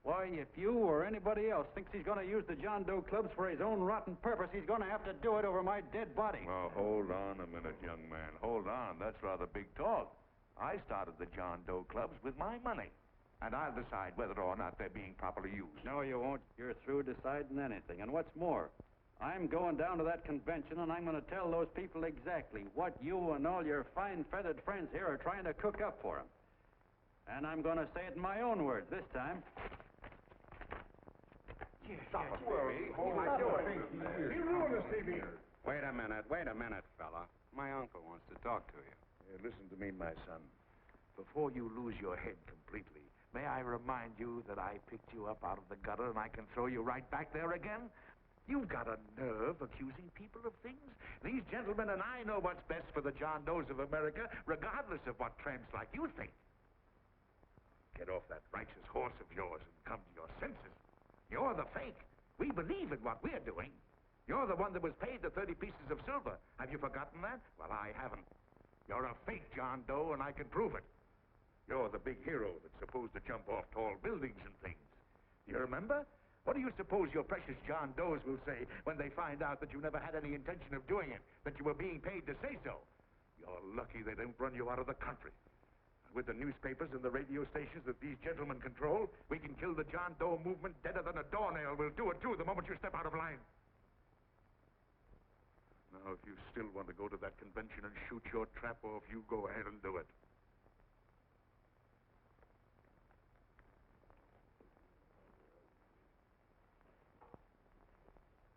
Why, if you or anybody else thinks he's going to use the John Doe clubs for his own rotten purpose, he's going to have to do it over my dead body. Oh, hold on a minute, young man. Hold on. That's rather big talk. I started the John Doe clubs with my money. And I'll decide whether or not they're being properly used. No, you won't. You're through deciding anything. And what's more, I'm going down to that convention, and I'm going to tell those people exactly what you and all your fine feathered friends here are trying to cook up for them. And I'm going to say it in my own words this time. Stop it, baby. You ruined us, TV. Wait a minute, fella. My uncle wants to talk to you. Listen to me, my son. Before you lose your head completely, may I remind you that I picked you up out of the gutter and I can throw you right back there again? You've got a nerve accusing people of things. These gentlemen and I know what's best for the John Does of America, regardless of what tramps like you think. Get off that righteous horse of yours and come to your senses. You're the fake. We believe in what we're doing. You're the one that was paid the 30 pieces of silver. Have you forgotten that? Well, I haven't. You're a fake John Doe, and I can prove it. You're the big hero that's supposed to jump off tall buildings and things. Do you remember? What do you suppose your precious John Does will say when they find out that you never had any intention of doing it, that you were being paid to say so? You're lucky they don't run you out of the country. With the newspapers and the radio stations that these gentlemen control, we can kill the John Doe movement deader than a doornail. We'll do it, too, the moment you step out of line. Now, if you still want to go to that convention and shoot your trap off, you go ahead and do it.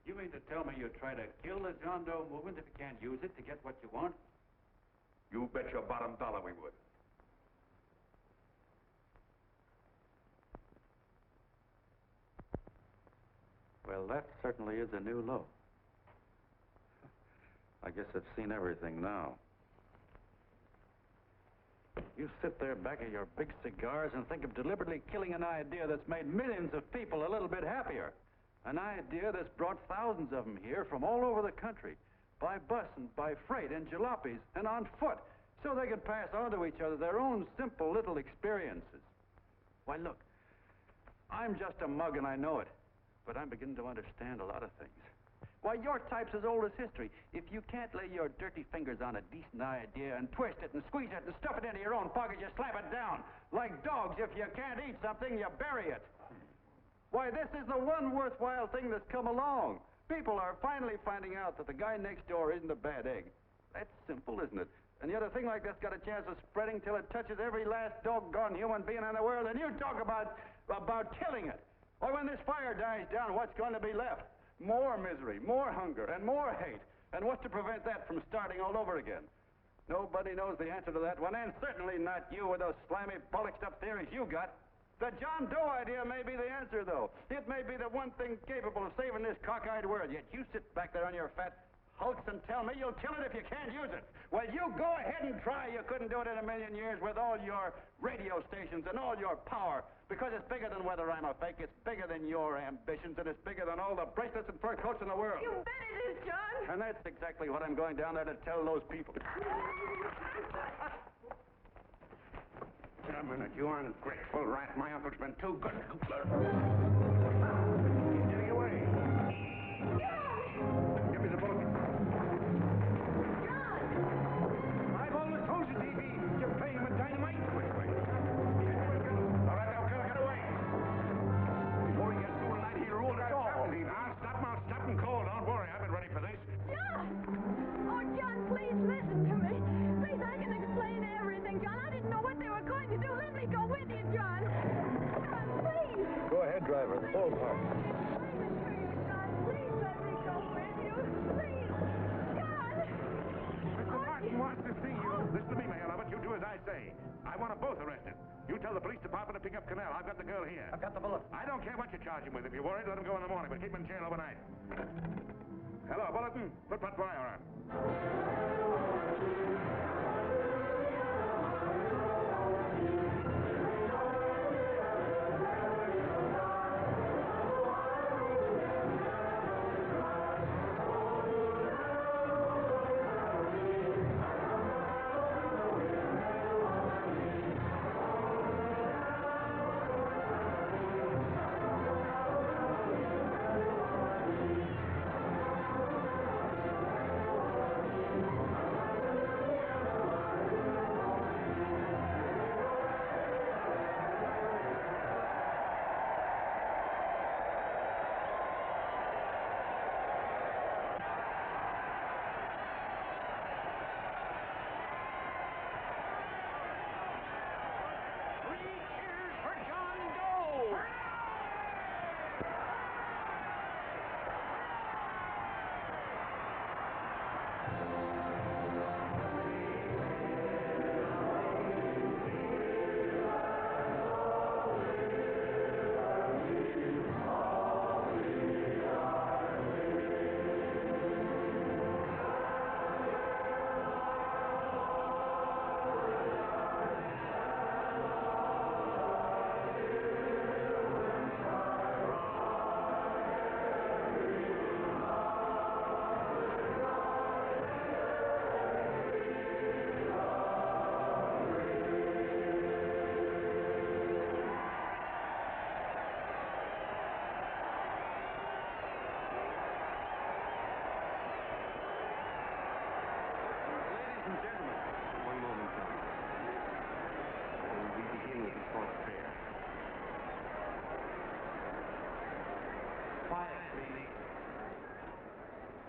You mean to tell me you try to kill the John Doe movement if you can't use it to get what you want? You bet your bottom dollar we would. Well, that certainly is a new low. I guess I've seen everything now. You sit there back of your big cigars and think of deliberately killing an idea that's made millions of people a little bit happier. An idea that's brought thousands of them here from all over the country, by bus and by freight and jalopies and on foot, so they could pass on to each other their own simple little experiences. Why, look, I'm just a mug and I know it, but I'm beginning to understand a lot of things. Why, your type's as old as history. If you can't lay your dirty fingers on a decent idea and twist it and squeeze it and stuff it into your own pocket, you slap it down. Like dogs, if you can't eat something, you bury it. Why, this is the one worthwhile thing that's come along. People are finally finding out that the guy next door isn't a bad egg. That's simple, isn't it? And yet a thing like that's got a chance of spreading till it touches every last doggone human being in the world, and you talk about killing it. Why, when this fire dies down, what's going to be left? More misery, more hunger, and more hate. And what's to prevent that from starting all over again? Nobody knows the answer to that one, and certainly not you with those slimy, bollocked-up theories you got. The John Doe idea may be the answer, though. It may be the one thing capable of saving this cockeyed world. Yet you sit back there on your fat hulks and tell me you'll kill it if you can't use it. Well, you go ahead and try. You couldn't do it in a million years with all your radio stations and all your power. Because it's bigger than whether I'm a fake. It's bigger than your ambitions, and it's bigger than all the bracelets and fur coats in the world. You bet it is, John. And that's exactly what I'm going down there to tell those people. A minute, you ungrateful rat. My uncle's been too good. He's getting away. Give me the bullet. John! I've always told you, TV, you're playing with dynamite. Wait. All right, now, get away. Before he gets through tonight, he'll rule the door. I'll stop him cold. Don't worry, I've been ready for this. John! Oh, John, please listen to me. Please, I can explain everything, John. I didn't know what they were going to do. Let me go with you, John. John, please. Go ahead, driver. Full park. Please let me go with you. Please. John! Mr. Martin wants to see you. Listen to me, my love. You do as I say. I want them both arrested. You tell the police department to pick up Connell. I've got the girl here. I've got the bullet. I don't care what you charge him with. If you're worried, let him go in the morning, but keep him in jail overnight. Hello, Bulletin. Put wire on.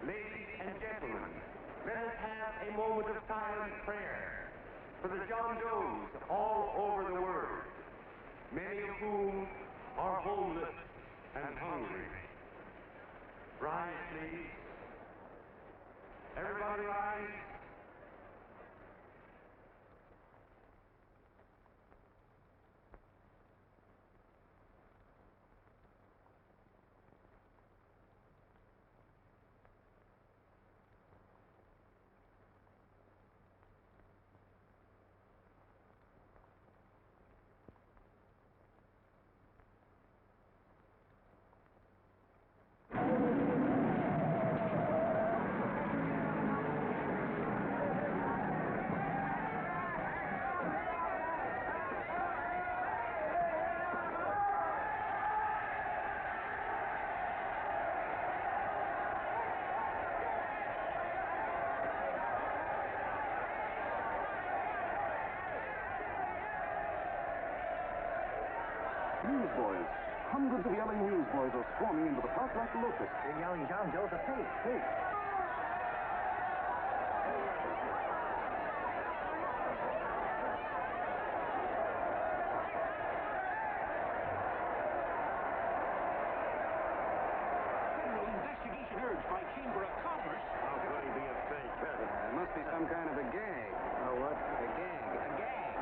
Ladies and gentlemen, let us have a moment of silent prayer for the John Does all over the world, many of whom are homeless and hungry. Rise, please. Everybody rise. Newsboys. Hundreds of yelling newsboys are swarming into the park like locusts. They're yelling John Doe's a fake, too. Federal investigation urged by Chamber of Commerce. How could he be a fake? It must be some kind of a gag. Oh, what? A gag. A gag.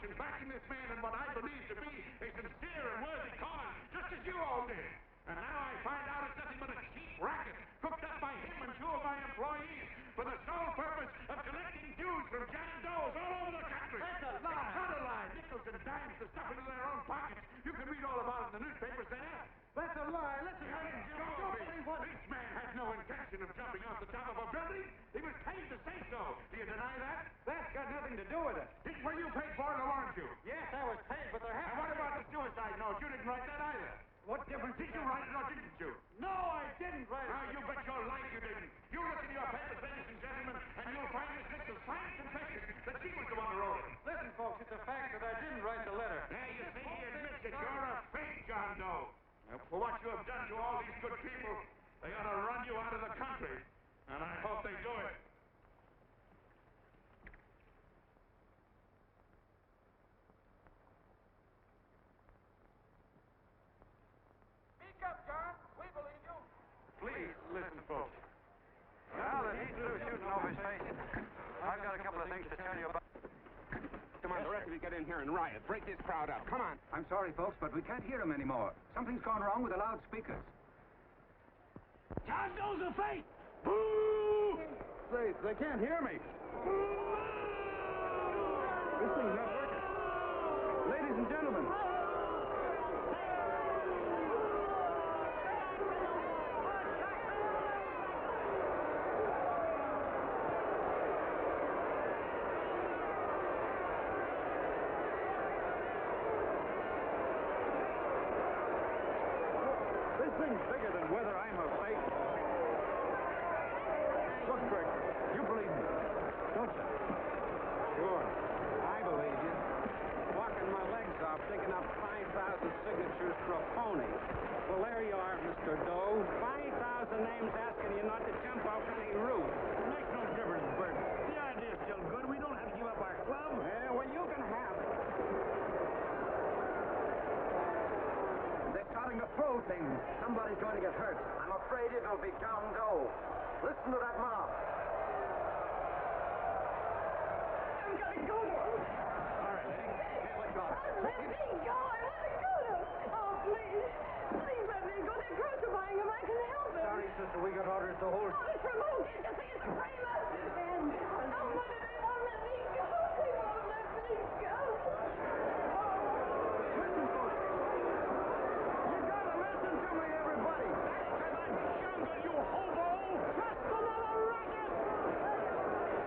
fortune backing this man in what I believe to be a sincere and worthy cause, just as you all did. And now I find out it's nothing but a cheap racket cooked up by him and two of my employees for the sole purpose of collecting dues from John Does all over the country. That's a lie. Not a lie. Nickels and dimes to stuff into their own pockets. You can read all about it in the newspapers there. That's a lie. Listen, This man had no intention of jumping off the top of a building. He was paid to say so. Do you deny that? That's got nothing to do with it. Well, you paid for it, or weren't you? Yes, I was paid, but there And what about the suicide note? You didn't write that either. What difference Did you write it or didn't you? No, I didn't write it. Now, you bet your life you didn't. You look in your papers, ladies and gentlemen, and you'll find this Nichols' fine confession that she was the one who wrote it. Listen, folks, it's a fact that I didn't write the letter. There you see, he admits that you're a fake John Doe. For what you have done to all these good people, they ought to run you out of the country. And I hope they do it. Speak up, John. We believe you. Please, listen, folks. Now that he's through shooting over his face, I've got a couple of things to tell you about. Come on, the rest of you get in here and riot. Break this crowd up. Come on. I'm sorry, folks, but we can't hear him anymore. Something's gone wrong with the loudspeakers. John Doe's a fake. Boo! They can't hear me. This thing's not working. Ladies and gentlemen. This thing's bigger than whether I'm a fake. Look, Greg, you believe me, don't you? Sure. I believe you. Walking my legs off, digging up 5,000 signatures for a phony. Well, there you are, Mr. Doe. 5,000 names asking you not to jump off any roof. It makes no difference, Bert. The idea's still good. We don't have to give up our club. Yeah, well, you can have it. They're starting to throw things. Somebody's going to get hurt. I'm afraid it'll be John Doe. Listen to that mob. I'm gonna go now. All right, lady. Hey, let go. Let me go. I want to go now. Oh, please. Please let me go. They're crucifying him. I can help him. Sorry, sister, we got orders to hold. Oh, it's removed. You see, it's a framer. And oh, why do they won't let me go? They won't let me go. Listen, folks. You gotta listen to me, everybody. That's because I'm younger, you hobo. Just another racket.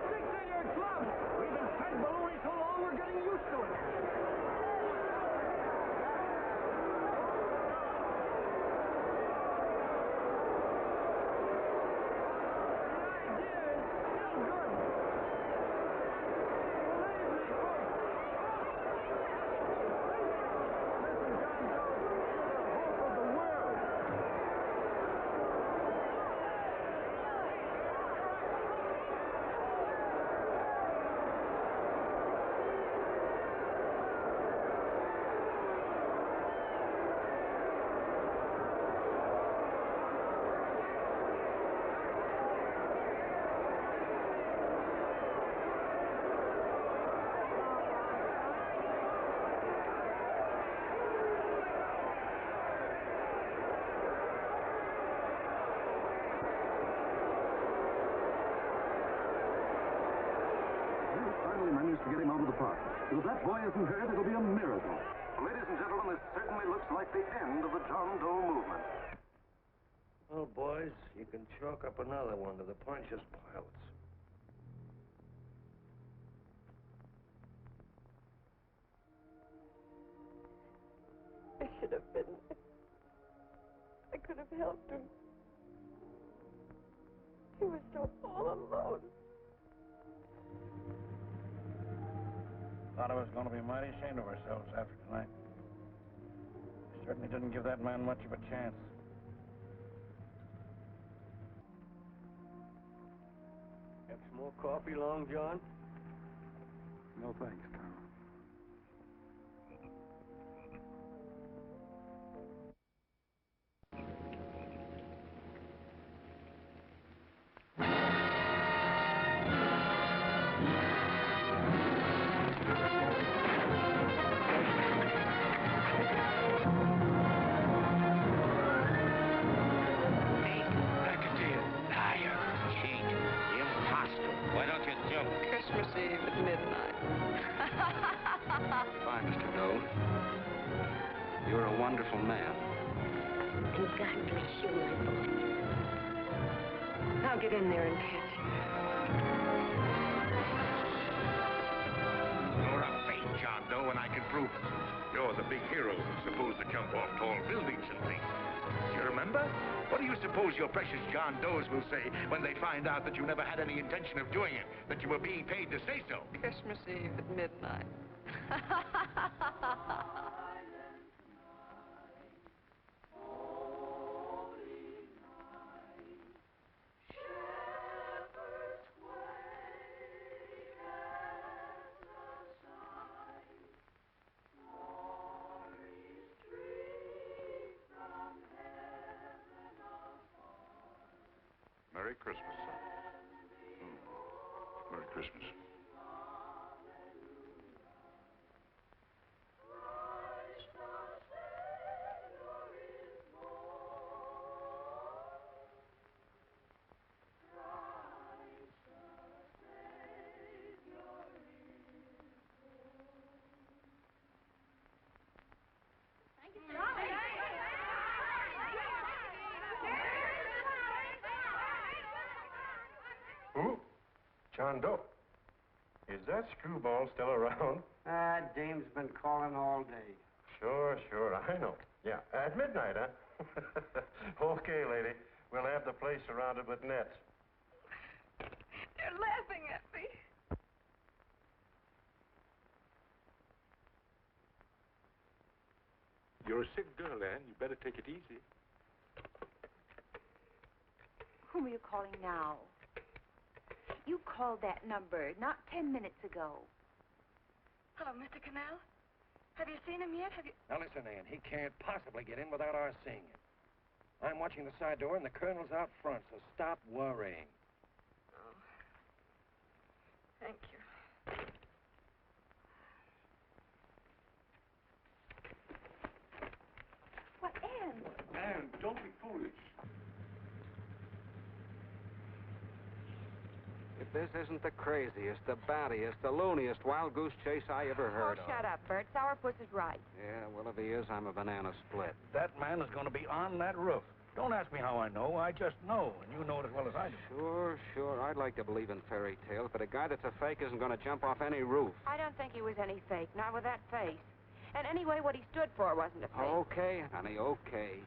Stick to your club. We've been fed baloney so long, we're getting used to it. Finally managed to get him out of the park. If that boy isn't hurt, it'll be a miracle. Ladies and gentlemen, this certainly looks like the end of the John Doe movement. Well, boys, you can chalk up another one to the Pontius Pilates. I should have been there. I could have helped him. He was so all alone. A lot of us are going to be mighty ashamed of ourselves after tonight. We certainly didn't give that man much of a chance. Have some more coffee, Long John? No thanks, Carl. Eve at midnight. Goodbye, Mr. Doe. You're a wonderful man. And God bless you, my boy. I'll get in there and catch you. You're a fake John Doe, and I can prove it. You're the big hero who's supposed to jump off tall buildings and things. You remember? What do you suppose your precious John Does will say when they find out that you never had any intention of doing it, that you were being paid to say so? Christmas Eve at midnight. Merry Christmas, son. Merry Christmas. Who? John Doe. Is that screwball still around? Dame's been calling all day. Sure, I know. Yeah, at midnight, huh? Okay, lady. We'll have the place surrounded with nets. They're laughing at me. You're a sick girl, Anne. You better take it easy. Whom are you calling now? You called that number not 10 minutes ago. Hello, Mr. Connell. Have you seen him yet? Now listen, Ann, he can't possibly get in without our seeing him. I'm watching the side door and the colonel's out front, so stop worrying. Oh. Thank you. What, Anne? Anne, don't be foolish. If this isn't the craziest, the battiest, the looniest wild goose chase I ever heard of. Shut up, Bert. Sourpuss is right. Yeah, well, if he is, I'm a banana split. That man is going to be on that roof. Don't ask me how I know. I just know, and you know it as well as I do. Sure. I'd like to believe in fairy tales, but a guy that's a fake isn't going to jump off any roof. I don't think he was any fake, not with that face. And anyway, what he stood for wasn't a fake. Okay, honey, okay.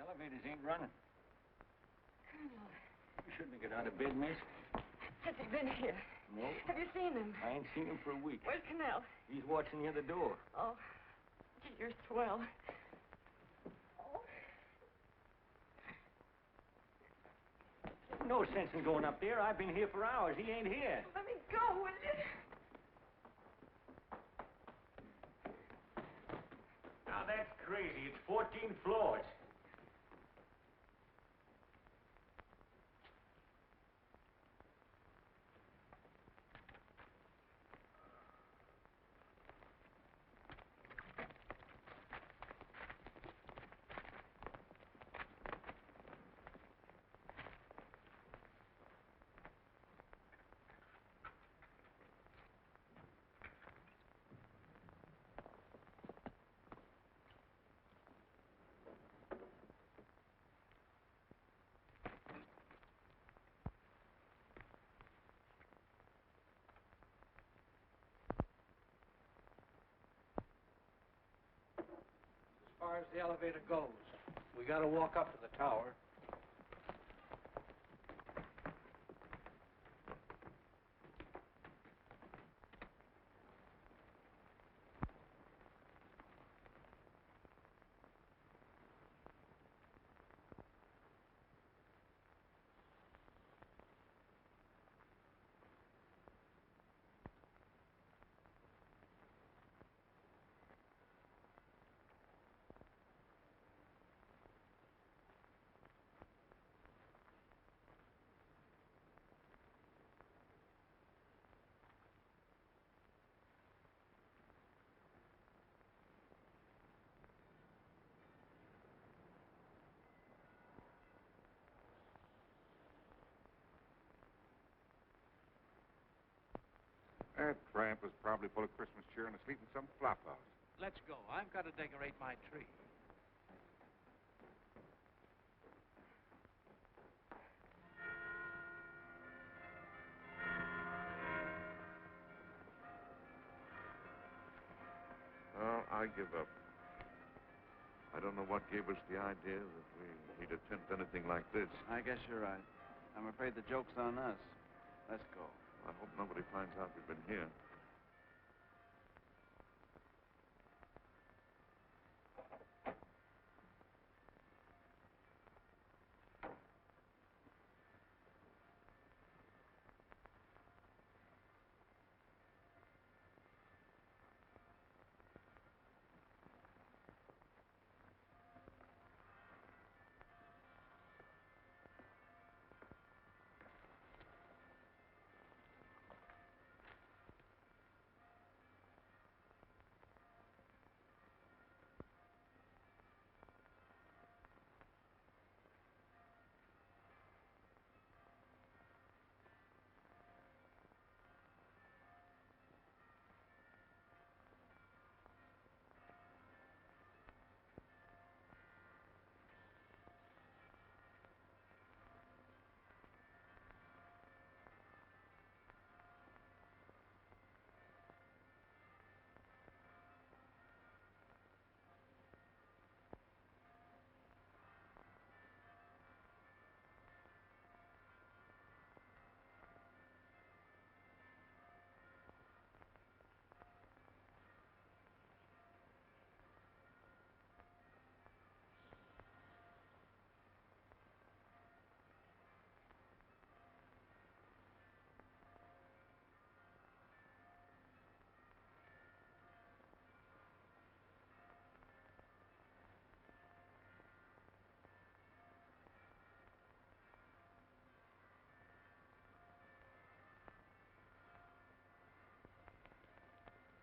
Elevators ain't running. Colonel, You shouldn't get out of bed, miss. has he been here? No. Have you seen him? I ain't seen him for a week. Where's Connell? He's watching the other door. Oh, gee, you're swell. No sense in going up there. I've been here for hours. He ain't here. Let me go, will you? Now that's crazy. It's 14 floors. As far as the elevator goes, we got to walk up to the tower. That tramp was probably full of Christmas cheer and asleep in some flop house. Let's go. I've got to decorate my tree. Well, I give up. I don't know what gave us the idea that we'd attempt anything like this. I guess you're right. I'm afraid the joke's on us. Let's go. I hope nobody finds out we've been here.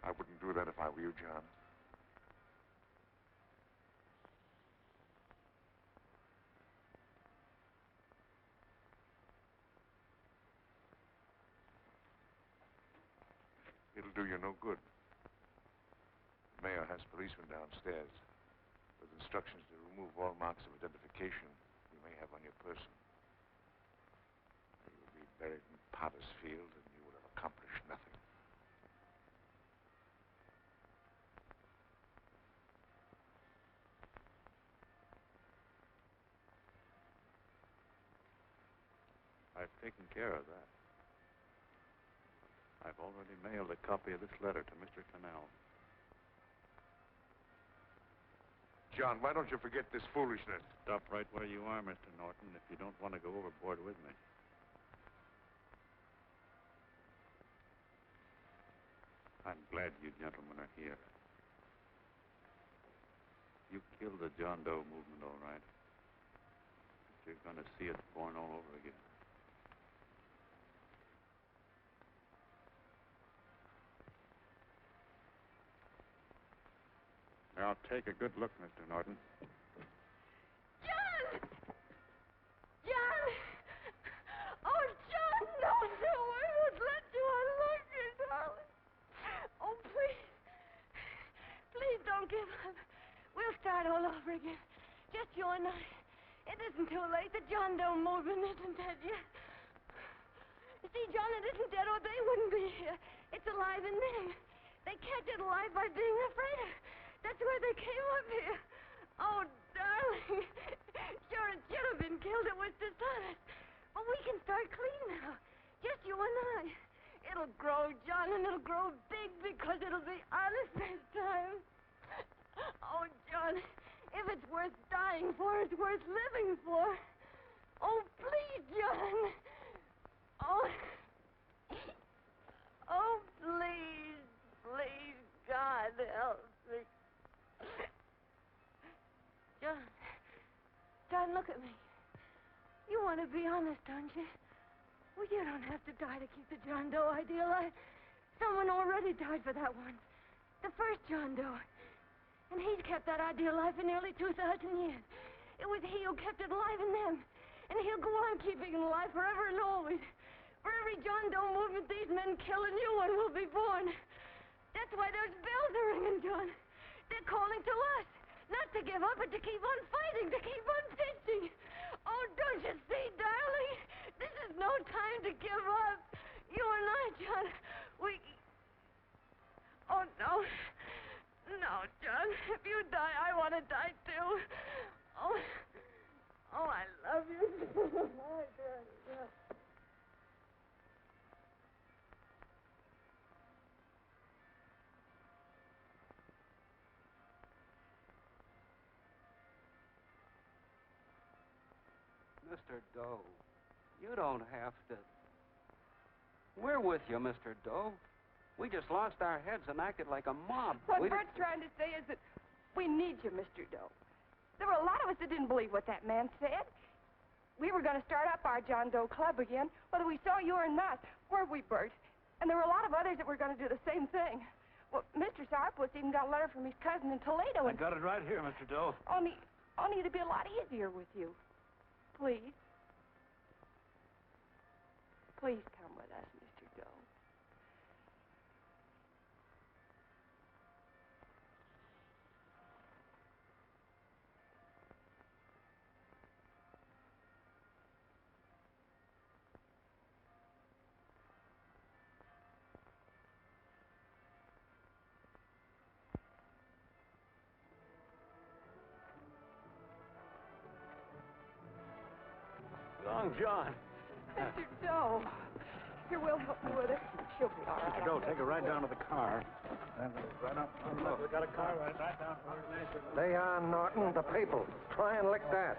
I wouldn't do that if I were you, John. It'll do you no good. The mayor has policemen downstairs with instructions to remove all marks of identification you may have on your person. You will be buried in Potter's Field, and you will have accomplished nothing. I've taken care of that. I've already mailed a copy of this letter to Mr. Connell. John, why don't you forget this foolishness? Stop right where you are, Mr. Norton, if you don't want to go overboard with me. I'm glad you gentlemen are here. You killed the John Doe movement, all right. But you're going to see it born all over again. Now, take a good look, Mr. Norton. John! John! Oh, John, no, I won't let you. I love you, darling. Oh, please. Please don't give up. We'll start all over again. Just you and I. It isn't too late. The John Doe movement isn't dead yet. You see, John, it isn't dead or they wouldn't be here. It's alive in them. They kept it alive by being afraid of. That's why they came up here. Oh, darling. Sure, it should have been killed. It was dishonest. But we can start clean now. Just you and I. It'll grow, John, and it'll grow big because it'll be honest this time. Oh, John, if it's worth dying for, it's worth living for. Oh, please, John. Oh. Oh, please, please, God, help me. John, look at me. You want to be honest, don't you? Well, you don't have to die to keep the John Doe idea alive. Someone already died for that one. The first John Doe. And he's kept that idea alive for nearly 2,000 years. It was he who kept it alive in them. And he'll go on keeping it alive forever and always. Forever every John Doe movement these men kill a new one will be born. That's why those bells are ringing, John. They're calling to us. Not to give up, but to keep on fighting, to keep on pitching. Oh, don't you see, darling? This is no time to give up. You and I, John, we... Oh, no. No, John. If you die, I want to die, too. Oh, I love you. Oh, God. Mr. Doe, you don't have to. We're with you, Mr. Doe. We just lost our heads and acted like a mob. What Bert's trying to say is that we need you, Mr. Doe. There were a lot of us that didn't believe what that man said. We were going to start up our John Doe Club again, whether we saw you or not. Weren't we, Bert? And there were a lot of others that were going to do the same thing. Well, Mr. Sarpus even got a letter from his cousin in Toledo. I got it right here, Mr. Doe. Only it'd be a lot easier with you. Please. Please come with us, Mr. Doe. Long John. Mr. Doe. Here, we'll help you with it. She'll be all right. Mr. Doe, take her right down to the car. Right up. Look, we got a car right down. Leon Norton, the papal. Try and lick that.